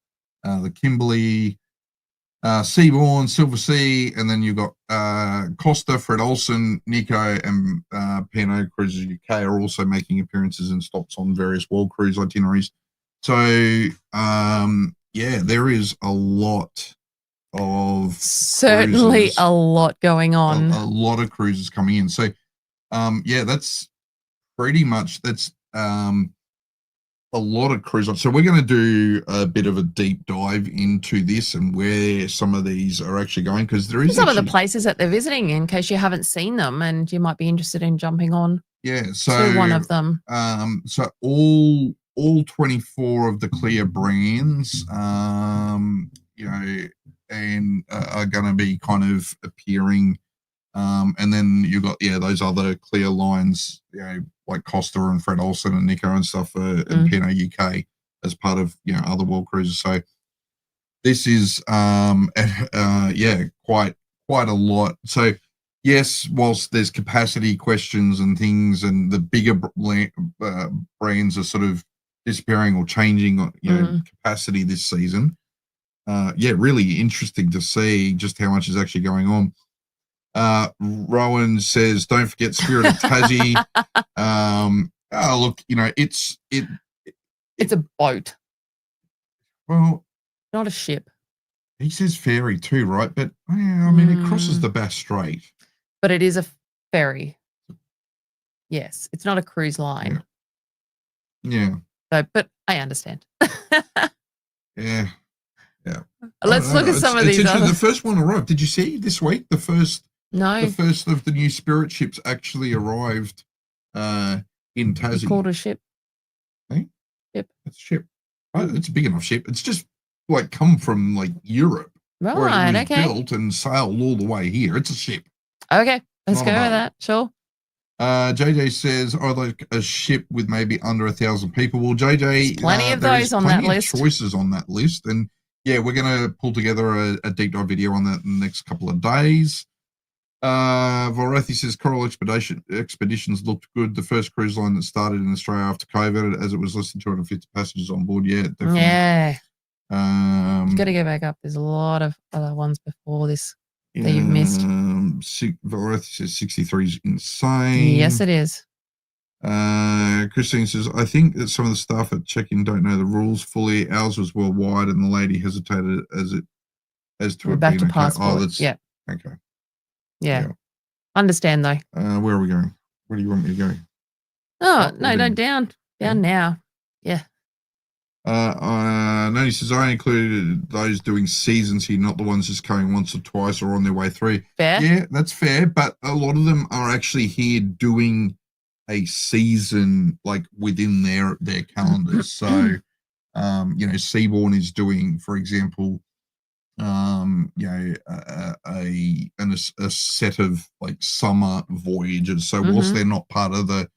the Kimberley, Seabourn, Silver Sea, and then you've got Costa, Fred Olsen, Nico, and P&O Cruises UK are also making appearances and stops on various world cruise itineraries. So yeah, there is a lot of Certainly cruises, a lot going on. a lot of cruises coming in. So yeah, that's pretty much a lot of cruise lines. So we're going to do a bit of a deep dive into this and where some of these are actually going, because there is Some of the actually, places that they're visiting, in case you haven't seen them and you might be interested in jumping on yeah. So to one of them. So all 24 of the Clear brands, you know, and are going to be kind of appearing. And then you've got, yeah, those other Clear lines, you know, like Costa and Fred Olsen and Nico and stuff, and P&O UK as part of, you know, other world cruises. So this is, yeah, quite a lot. So yes, whilst there's capacity questions and things, and the bigger brands are sort of disappearing or changing, you know, capacity this season. Yeah, really interesting to see just how much is actually going on. Rowan says, don't forget Spirit of Tassie. Oh, look, you know, it's a boat, well, not a ship. He says ferry too, right? But yeah, I mean, it crosses the Bass Strait. But it is a ferry. Yes, it's not a cruise line. Yeah. So, but I understand. Yeah. Let's look at some of these other. The first one arrived. Did you see this week? The first of the new Spirit ships actually arrived in Tassie. It's called a ship. Hey? Ship. It's a ship. Oh, it's a big enough ship. It's just like come from like Europe. Right, where it was okay. built and sailed all the way here. It's a ship. Okay, let's Not go a with boat. that. Sure. JJ says, I'd like a ship with maybe under 1,000 people. Well, JJ, There's plenty of there those is on plenty that of list. choices on that list. And yeah, we're going to pull together a deep dive video on that in the next couple of days. Vorathi says, Coral Expeditions looked good. The first cruise line that started in Australia after COVID, as it was less than 250 passengers on board. Yeah, definitely. Yeah. You've got to go back up. There's a lot of other ones before this that you've missed. Vorathi says 63 is insane. Yes, it is. Christine says, I think that some of the staff at check-in don't know the rules fully. Ours was worldwide and the lady hesitated as to We're it back being to okay. passport. Oh, that's Yeah. okay. Yeah. Understand though. Where are we going? Where do you want me to go? Oh, Up no, or no, down? down Yeah. now. Yeah. Noni says, I included those doing seasons here, not the ones just coming once or twice or on their way through. Fair. Yeah, that's fair, but a lot of them are actually here doing a season like within their calendars. So, you know, Seabourn is doing, for example, you know, a set of like summer voyages. So whilst they're not part of the,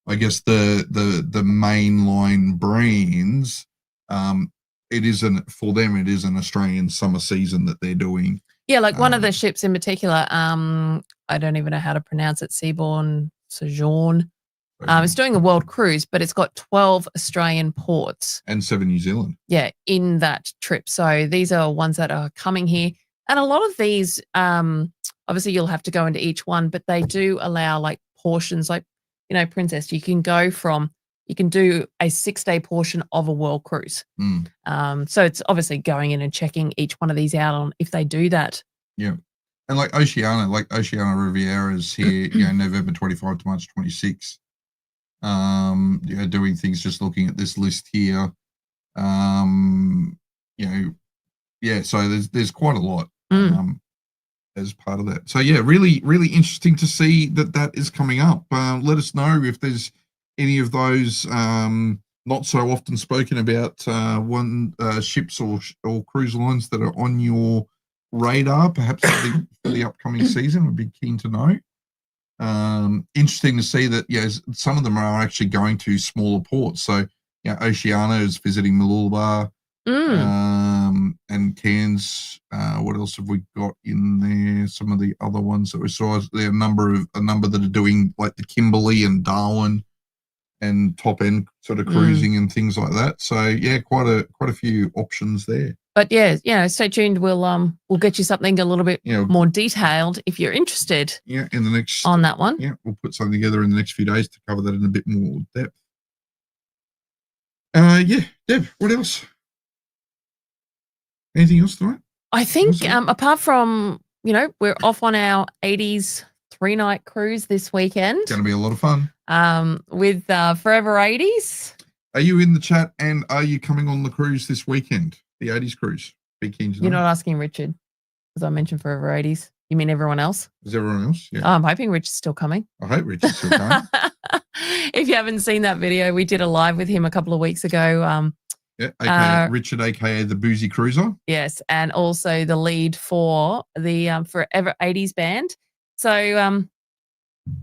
I guess the mainline brands, it isn't for them. It is an Australian summer season that they're doing. Yeah, like one of the ships in particular, I don't even know how to pronounce it, Seabourn Sojourn. It's doing a world cruise, but it's got 12 Australian ports. And 7 New Zealand. Yeah, in that trip. So these are ones that are coming here. And a lot of these, obviously you'll have to go into each one, but they do allow like portions, like, you know, Princess, you can do a 6-day portion of a world cruise. So it's obviously going in and checking each one of these out on if they do that. Yeah. And like Oceania Riviera is here, you know, November 25 to March 26. You know, doing things, just looking at this list here. You know, yeah, so there's quite a lot as part of that. So yeah, really, really interesting to see that is coming up. Let us know if there's any of those not so often spoken about ships or cruise lines that are on your radar, perhaps for the upcoming season? Would be keen to know. Interesting to see that some of them are actually going to smaller ports. So Oceania is visiting Mooloolaba and Cairns. What else have we got in there? Some of the other ones that we saw. There are a number that are doing like the Kimberley and Darwin and top end sort of cruising and things like that. So quite a few options there. But stay tuned. We'll get you something a little bit more detailed if you're interested. Yeah, in the next on that one. Yeah, we'll put something together in the next few days to cover that in a bit more depth. Deb, what else? Anything else tonight? I think apart from we're off on our 80s 3-night cruise this weekend. It's going to be a lot of fun. With Forever 80s. Are you in the chat and are you coming on the cruise this weekend? The 80s cruise. Be keen to know. You're not asking Richard, because I mentioned Forever 80s. You mean everyone else? Is everyone else? Yeah. I'm hoping Richard's still coming. I hope Richard's still coming. If you haven't seen that video, we did a live with him a couple of weeks ago. Richard, aka the Boozy Cruiser. Yes, and also the lead for the Forever 80s band. So,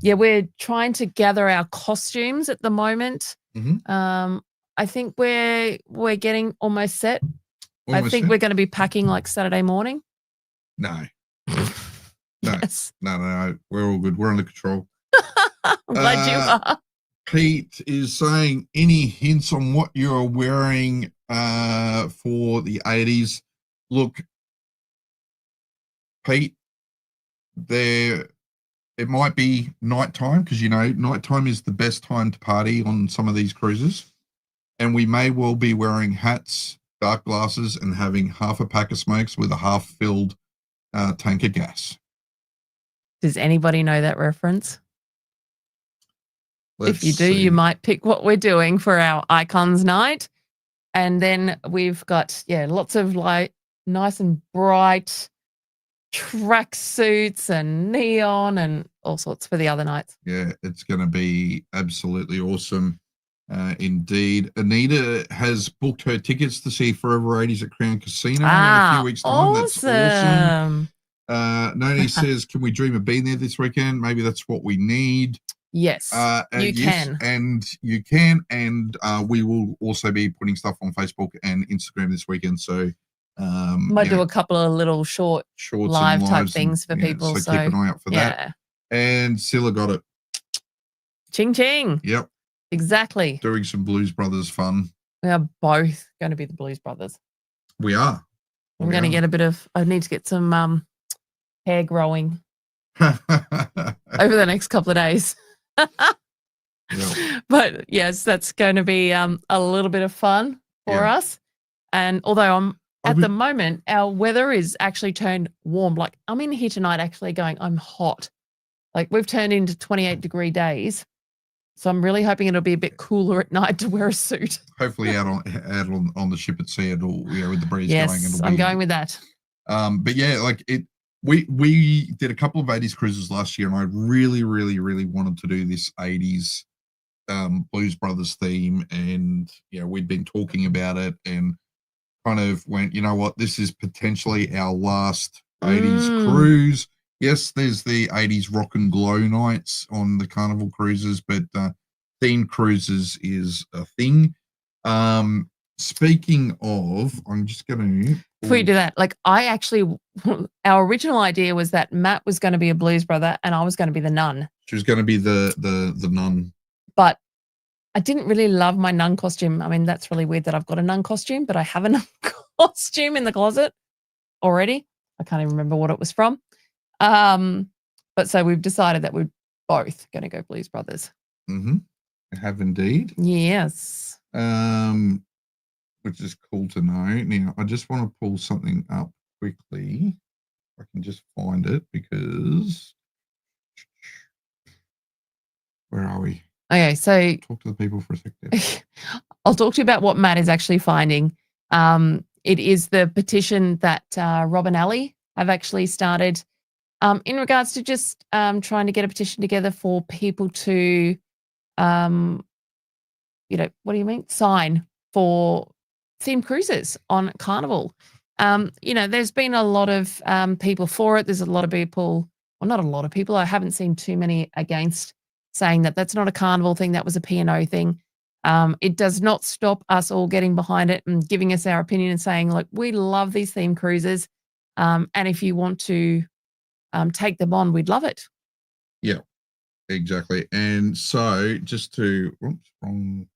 we're trying to gather our costumes at the moment. Mm-hmm. I think we're getting almost set. I think we're going to be packing like Saturday morning. No. Yes. No. We're all good. We're under control. I'm glad you are. Pete is saying, any hints on what you're wearing for the 80s? Look, Pete, it might be nighttime because nighttime is the best time to party on some of these cruises, and we may well be wearing hats, dark glasses, and having half a pack of smokes with a half-filled tank of gas. Does anybody know that reference? If you do, see. you might pick what we're doing for our Icons night. And then we've got, lots of nice and bright track suits and neon and all sorts for the other nights. Yeah, it's going to be absolutely awesome. Indeed. Anita has booked her tickets to see Forever 80s at Crown Casino in a few weeks' time. Awesome. That's awesome. Noni says, can we dream of being there this weekend? Maybe that's what we need. Yes, you can. And you can. And we will also be putting stuff on Facebook and Instagram this weekend. So might do a couple of little shorts live type things for people. So keep an eye out for that. And Scylla got it. Ching ching. Yep. Exactly. Doing some Blues Brothers fun. We are both going to be the Blues Brothers. We are. I'm going to get I need to get some hair growing over the next couple of days. But yes, that's going to be a little bit of fun for us. And although at the moment, our weather is actually turned warm. Like I'm in here tonight actually going, I'm hot. Like we've turned into 28-degree days. So I'm really hoping it'll be a bit cooler at night to wear a suit. Hopefully out on the ship at sea, it'll with the breeze going. Yes, I'm going with that. But we did a couple of 80s cruises last year, and I really, really, really wanted to do this 80s Blues Brothers theme, and we'd been talking about it, and kind of went, you know what, this is potentially our last 80s cruise. Yes, there's the 80s rock and glow nights on the Carnival cruises, but themed cruises is a thing. Speaking of, I'm just going to... Before you do that, our original idea was that Matt was going to be a Blues Brother and I was going to be the nun. She was going to be the nun. But I didn't really love my nun costume. I mean, that's really weird that I've got a nun costume, but I have a nun costume in the closet already. I can't even remember what it was from. But so we've decided that we're both going to go Blues Brothers. Mm-hmm. I have indeed. Yes. Which is cool to know. Now, I just want to pull something up quickly. I can just find it because where are we? Okay, so talk to the people for a second. I'll talk to you about what Matt is actually finding. It is the petition that Rob and Ali have actually started in regards to just trying to get a petition together for people to, what do you mean? Sign for themed cruises on Carnival. There's been a lot of people for it. There's a lot of people, well, not a lot of people. I haven't seen too many against, saying that that's not a Carnival thing. That was a P&O thing. It does not stop us all getting behind it and giving us our opinion and saying, like, we love these themed cruises. And if you want to take them on, we'd love it. Yeah, exactly. And so just to, oops, wrong.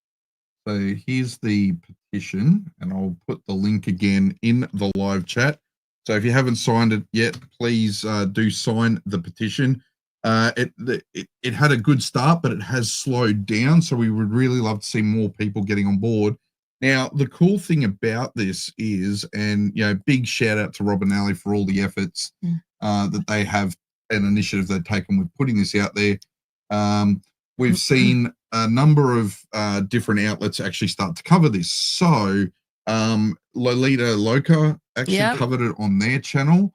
So here's the petition, and I'll put the link again in the live chat. So if you haven't signed it yet, please do sign the petition. It had a good start, but it has slowed down. So we would really love to see more people getting on board. Now, the cool thing about this is, and big shout out to Rob and Ali for all the efforts that they have, an initiative they've taken with putting this out there. We've seen a number of different outlets actually start to cover this. So Lolita Loca actually covered it on their channel.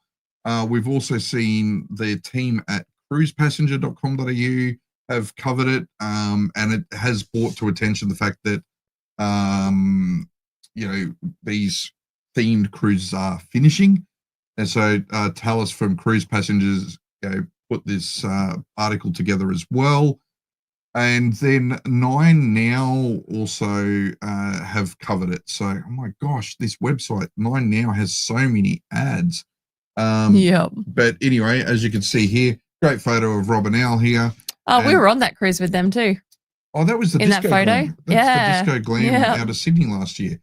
We've also seen the team at cruisepassenger.com.au have covered it, and it has brought to attention the fact that these themed cruises are finishing. And so Talis from Cruise Passengers put this article together as well. And then 9 Now also have covered it. So, oh my gosh, this website, 9 Now, has so many ads. But anyway, as you can see here, great photo of Rob and Al here. Oh, we were on that cruise with them too. Oh, that was the in Disco that photo. Glam. That's the Disco Glam out of Sydney last year.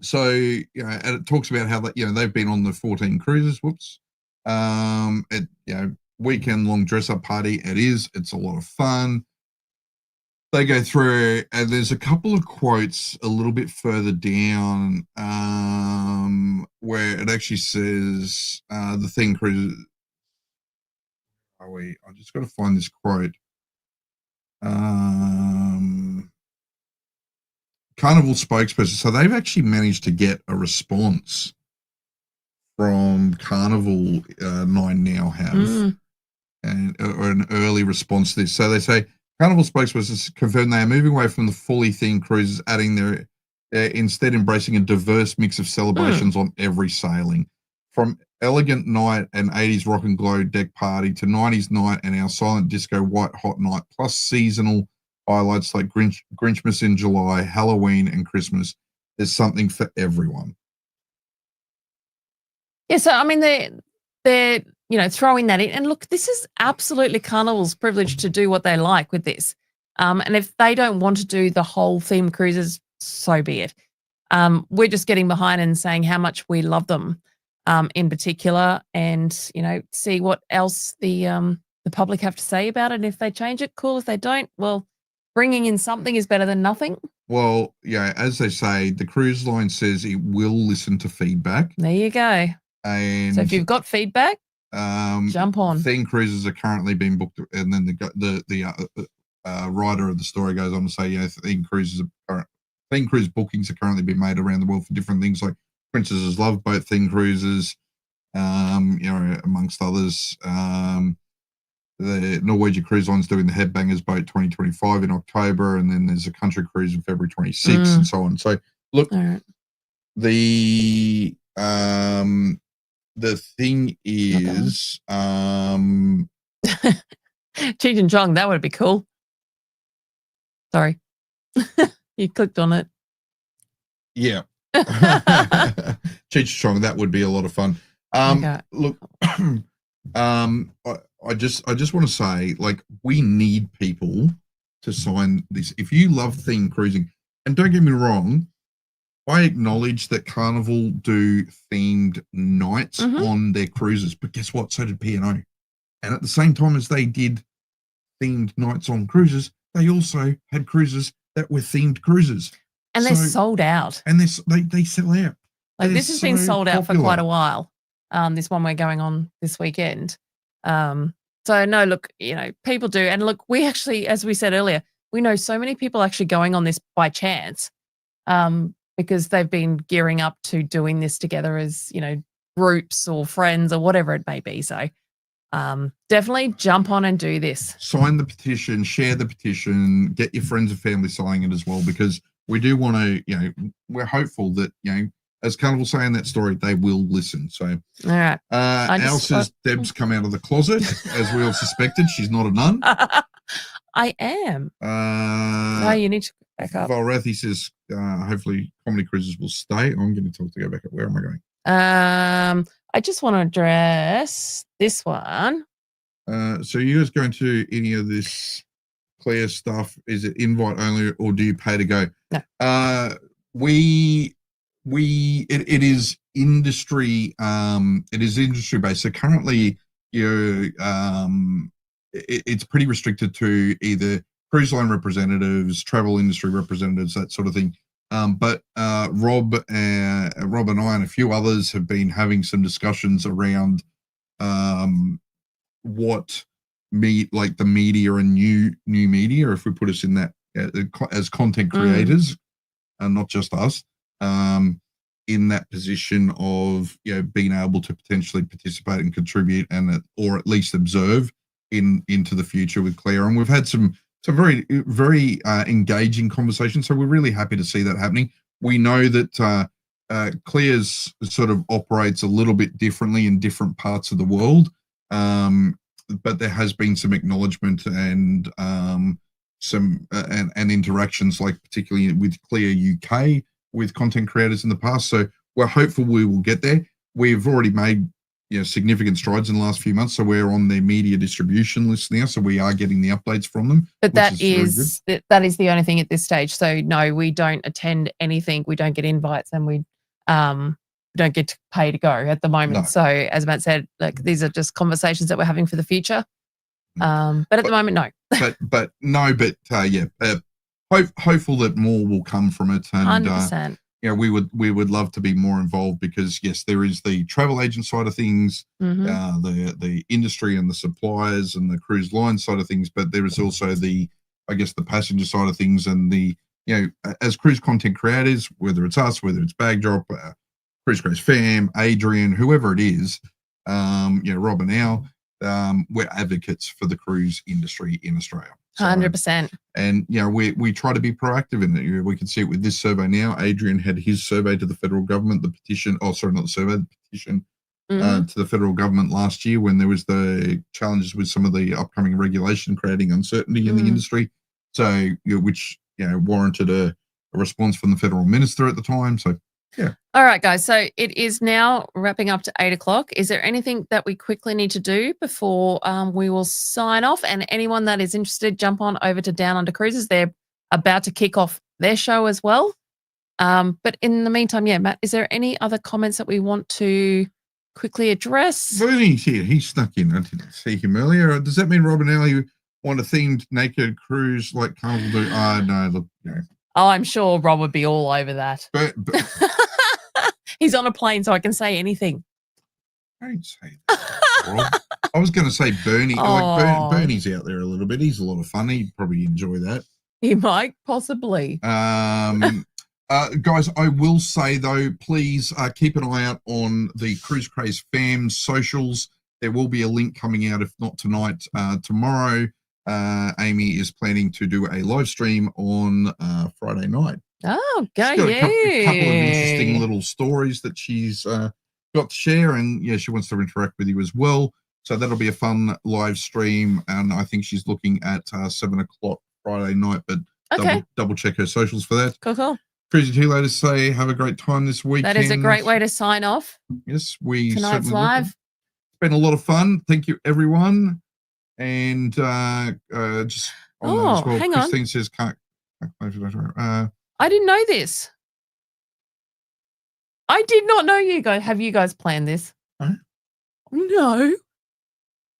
So, and it talks about how that, they've been on the 14 cruises. Whoops. Weekend long dress up party. It's a lot of fun. They go through, and there's a couple of quotes a little bit further down where it actually says the thing cruises. I just got to find this quote. Carnival spokesperson. So they've actually managed to get a response from Carnival. 9 Now have, or an early response to this. So they say Carnival spokespersons confirm they are moving away from the fully themed cruises, adding their instead embracing a diverse mix of celebrations on every sailing, from elegant night and 80s rock and glow deck party to 90s night and our silent disco white hot night, plus seasonal highlights like Grinchmas in July, Halloween, and Christmas. There's something for everyone. Yeah, so I mean they're throwing that in, and look, this is absolutely Carnival's privilege to do what they like with this. And if they don't want to do the whole theme cruises, so be it. We're just getting behind and saying how much we love them, in particular, and see what else the public have to say about it. And if they change it, cool. If they don't, well, bringing in something is better than nothing. Well, as they say, the cruise line says it will listen to feedback. There you go. And so if you've got feedback, jump on. Theme cruises are currently being booked, and then the writer of the story goes on to say, theme cruise bookings are currently being made around the world for different things like Princess's Love Boat theme cruises, amongst others. The Norwegian Cruise Line's doing the Headbangers Boat 2025 in October, and then there's a country cruise in February 26th, and so on. So look, the thing is, Cheech and Chong, that would be cool. Sorry. You clicked on it. Yeah. Cheech and Chong, that would be a lot of fun. Look, I just want to say, like, we need people to sign this. If you love theme cruising, and don't get me wrong, I acknowledge that Carnival do themed nights on their cruises, but guess what? So did P&O. And at the same time as they did themed nights on cruises, they also had cruises that were themed cruises. And they're sold out. And they sell out. Like, this has been sold out for quite a while. This one we're going on this weekend. So no, look, people do. And look, we actually, as we said earlier, we know so many people actually going on this by chance. Because they've been gearing up to doing this together as, groups or friends or whatever it may be. So definitely jump on and do this. Sign the petition, share the petition, get your friends and family signing it as well, because we do want to, we're hopeful that, as Carnival say in that story, they will listen. So, All right. Al says Deb's come out of the closet, as we all suspected. She's not a nun. I am. No, you need to back up. Valrathi says, hopefully Comedy Cruises will stay. I'm going to tell to go back up. Where am I going? I just want to address this one. So you guys going to any of this Claire stuff? Is it invite only, or do you pay to go? No. It is industry. It is industry based. So currently, it's pretty restricted to either cruise line representatives, travel industry representatives, that sort of thing. But Rob and I and a few others have been having some discussions around what like the media and new media, if we put us in that as content creators, and not just us, in that position of being able to potentially participate and contribute or at least observe into the future with Claire. And we've had some very, very engaging conversations. So we're really happy to see that happening. We know that Claire's sort of operates a little bit differently in different parts of the world. But there has been some acknowledgement and some and interactions, like particularly with Clear UK with content creators in the past. So we're hopeful we will get there. We've already made significant strides in the last few months. So we're on their media distribution list now. So we are getting the updates from them. But that is the only thing at this stage. So no, we don't attend anything. We don't get invites, and we don't get to pay to go at the moment. No. So as Matt said, like, these are just conversations that we're having for the future. But at the moment, no. Hopeful that more will come from it. And 100%. we would love to be more involved, because yes, there is the travel agent side of things, the industry and the suppliers and the cruise line side of things, but there is also the passenger side of things, and the as cruise content creators, whether it's us, whether it's Bag Drop, Cruise Craze Fam, Adrian, whoever it is, Rob and Al, we're advocates for the cruise industry in Australia. 100%. And we try to be proactive in it. We can see it with this survey now. Adrian had his survey to the federal government, the petition to the federal government last year, when there was the challenges with some of the upcoming regulation creating uncertainty in the industry. So which warranted a response from the federal minister at the time. So yeah. All right, guys. So it is now wrapping up to 8:00. Is there anything that we quickly need to do before we will sign off? And anyone that is interested, jump on over to Down Under Cruises. They're about to kick off their show as well. But in the meantime, Matt, is there any other comments that we want to quickly address? Bernie's here. He snuck in. I didn't see him earlier. Does that mean Rob and Ellie want a themed naked cruise like Carnival do? No, look, Oh, I'm sure Rob would be all over that. But He's on a plane, so I can say anything. Don't say that, Rob. I was going to say Bernie. Bernie's out there a little bit. He's a lot of fun. He'd probably enjoy that. He might, possibly. Guys, I will say, though, please keep an eye out on the Cruise Craze Fam socials. There will be a link coming out, if not tonight, tomorrow. Amy is planning to do a live stream on Friday night. Oh, go She's got you. a couple of interesting little stories that she's got to share, and she wants to interact with you as well. So that'll be a fun live stream, and I think she's looking at 7:00 Friday night, but double check her socials for that. Cool. Cruisy Tea Ladies say have a great time this weekend. That is a great way to sign off. Yes, we Tonight's certainly live. It's been a lot of fun. Thank you, everyone. And just on that as well, hang on. Christine says I didn't know this. I did not know you guys. Have you guys planned this? Huh? No.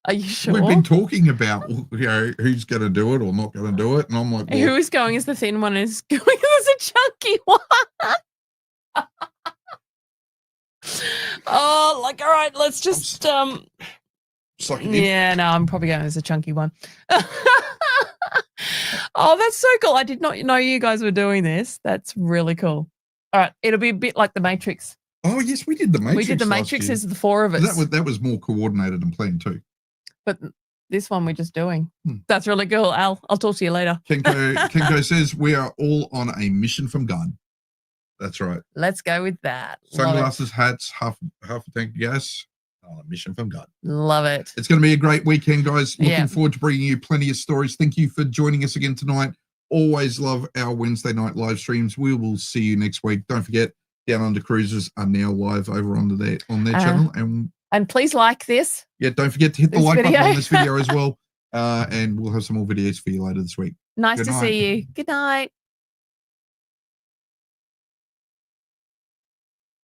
Are you sure? we've been talking about who's going to do it or not going to do it, and I'm like, Who is going as the thin one is going as a chunky one. All right, let's just sucking in. yeah, no, I'm probably going as a chunky one. Oh, that's so cool. I did not know you guys were doing this. That's really cool. All right, it'll be a bit like the Matrix. Oh yes, we did the Matrix. We did the last Matrix year. as the four of us. That was more coordinated and planned too. But this one we're just doing. Hmm. That's really cool, Al. I'll talk to you later. Kenko says we are all on a mission from God. That's right. Let's go with that. Sunglasses, hats, half a tank of gas. On a mission from God. Love it. It's going to be a great weekend, guys. Looking Yeah. forward to bringing you plenty of stories. Thank you for joining us again tonight. Always love our Wednesday night live streams. We will see you next week. Don't forget, Down Under Cruises are now live over on their channel. And please like this. Yeah, don't forget to hit the This like button video. on this video as well. And we'll have some more videos for you later this week. Nice Good to night. see you. Good night.